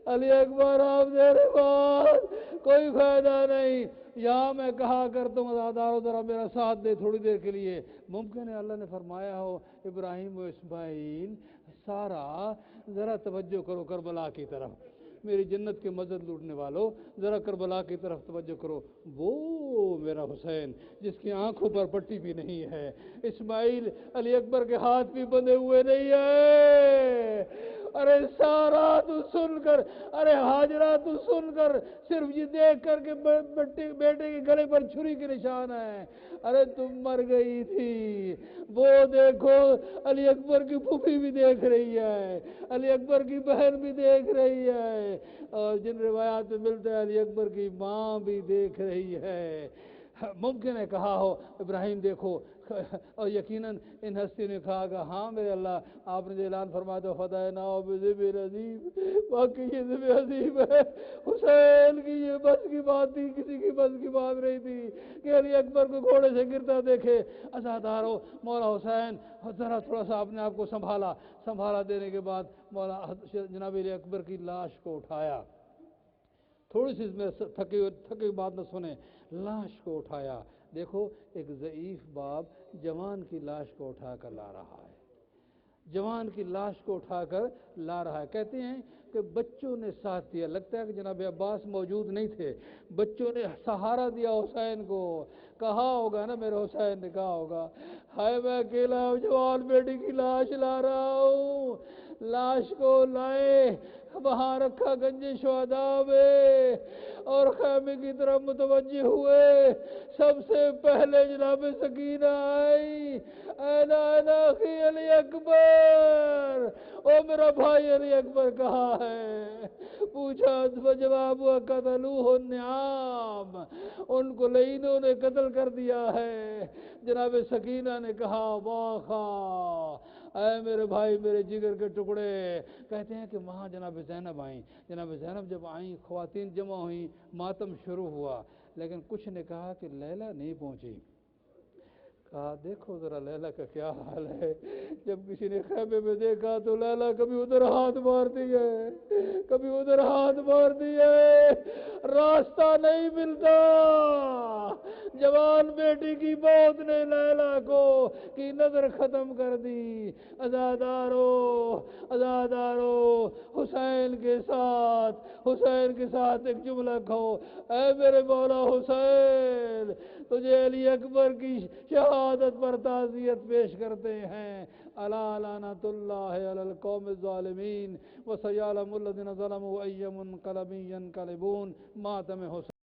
A: علی اکبر آپ میرے بعد کوئی فائدہ نہیں۔ یہاں میں کہا کرتا ہوں عزادارو ذرا میرا ساتھ دے تھوڑی دیر کے لیے، ممکن ہے اللہ نے فرمایا ہو ابراہیم و اسماعیل سارا ذرا توجہ کرو کربلا کی طرف، میری جنت کے مزد لوٹنے والو ذرا کربلا کی طرف توجہ کرو، وہ میرا حسین جس کی آنکھوں پر پٹی بھی نہیں ہے، اسماعیل علی اکبر کے ہاتھ بھی بندھے ہوئے نہیں ہے، ارے سارا تو سن کر، ارے ہاجرہ تو سن کر صرف یہ دیکھ کر کے بیٹے کے گلے پر چھری کے نشان ہے، ارے تم مر گئی تھی، وہ دیکھو علی اکبر کی پھوپھی بھی دیکھ رہی ہے، علی اکبر کی بہن بھی دیکھ رہی ہے، اور جن روایات میں ملتا ہے علی اکبر کی ماں بھی دیکھ رہی ہے۔ ممکن ہے کہا ہو ابراہیم دیکھو، اور یقیناً ان ہستی نے کہا کہ ہاں میرے اللہ، آپ نے جو اعلان فرمایا تو فدیناہ بذبح عظیم، واقعی یہ ذبح عظیم ہے، حسین کی یہ بس کی بات تھی، کسی کی بس کی بات نہیں تھی کہ علی اکبر کو گھوڑے سے گرتا دیکھے۔ عزادارو مولا حسین ذرا تھوڑا سا اپنے آپ کو سنبھالا دینے کے بعد مولا جناب علی اکبر کی لاش کو اٹھایا، تھوڑی سی اس میں تھکی بات نہ سنیں، لاش کو اٹھایا، دیکھو ایک ضعیف باپ جوان کی لاش کو اٹھا کر لا رہا ہے، جوان کی لاش کو اٹھا کر لا رہا ہے، کہتے ہیں کہ بچوں نے ساتھ دیا، لگتا ہے کہ جناب عباس موجود نہیں تھے، بچوں نے سہارا دیا حسین کو، کہا ہوگا نا میرے حسین نے کہا ہوگا ہائے میں اکیلا جوان بیٹی کی لاش لا رہا ہوں، لاش کو لائے، وہاں رکھا گنج شہداء میں، اور خیمے کی طرف متوجہ ہوئے، سب سے پہلے جناب سکینہ آئی، اخی علی اکبر، او میرا بھائی علی اکبر کہاں ہے؟ پوچھا، جواب ہوا قتلوہ النعام، ان کو لعینوں نے قتل کر دیا ہے۔ جناب سکینہ نے کہا واخا، اے میرے بھائی میرے جگر کے ٹکڑے، کہتے ہیں کہ وہاں جناب زینب آئیں، جناب زینب جب آئیں خواتین جمع ہوئیں، ماتم شروع ہوا، لیکن کچھ نے کہا کہ لیلا نہیں پہنچی، کہا دیکھو ذرا لیلا کا کیا حال ہے، جب کسی نے خیمے میں دیکھا تو لیلا کبھی ادھر ہاتھ مارتی ہے، کبھی ادھر ہاتھ مارتی ہے، راستہ نہیں ملتا، جوان بیٹی کی موت نے لیلا کو کی نظر ختم کر دی۔ عزادارو حسین کے ساتھ ایک جملہ کہو، اے میرے مولا حسین، تجھے علی اکبر کی شہادت پر تعزیت پیش کرتے ہیں، الا لعنۃ اللہ علی القوم الظالمین وسیعلم الذین ظلموا ای منقلب ینقلبون۔ ماتم حسین۔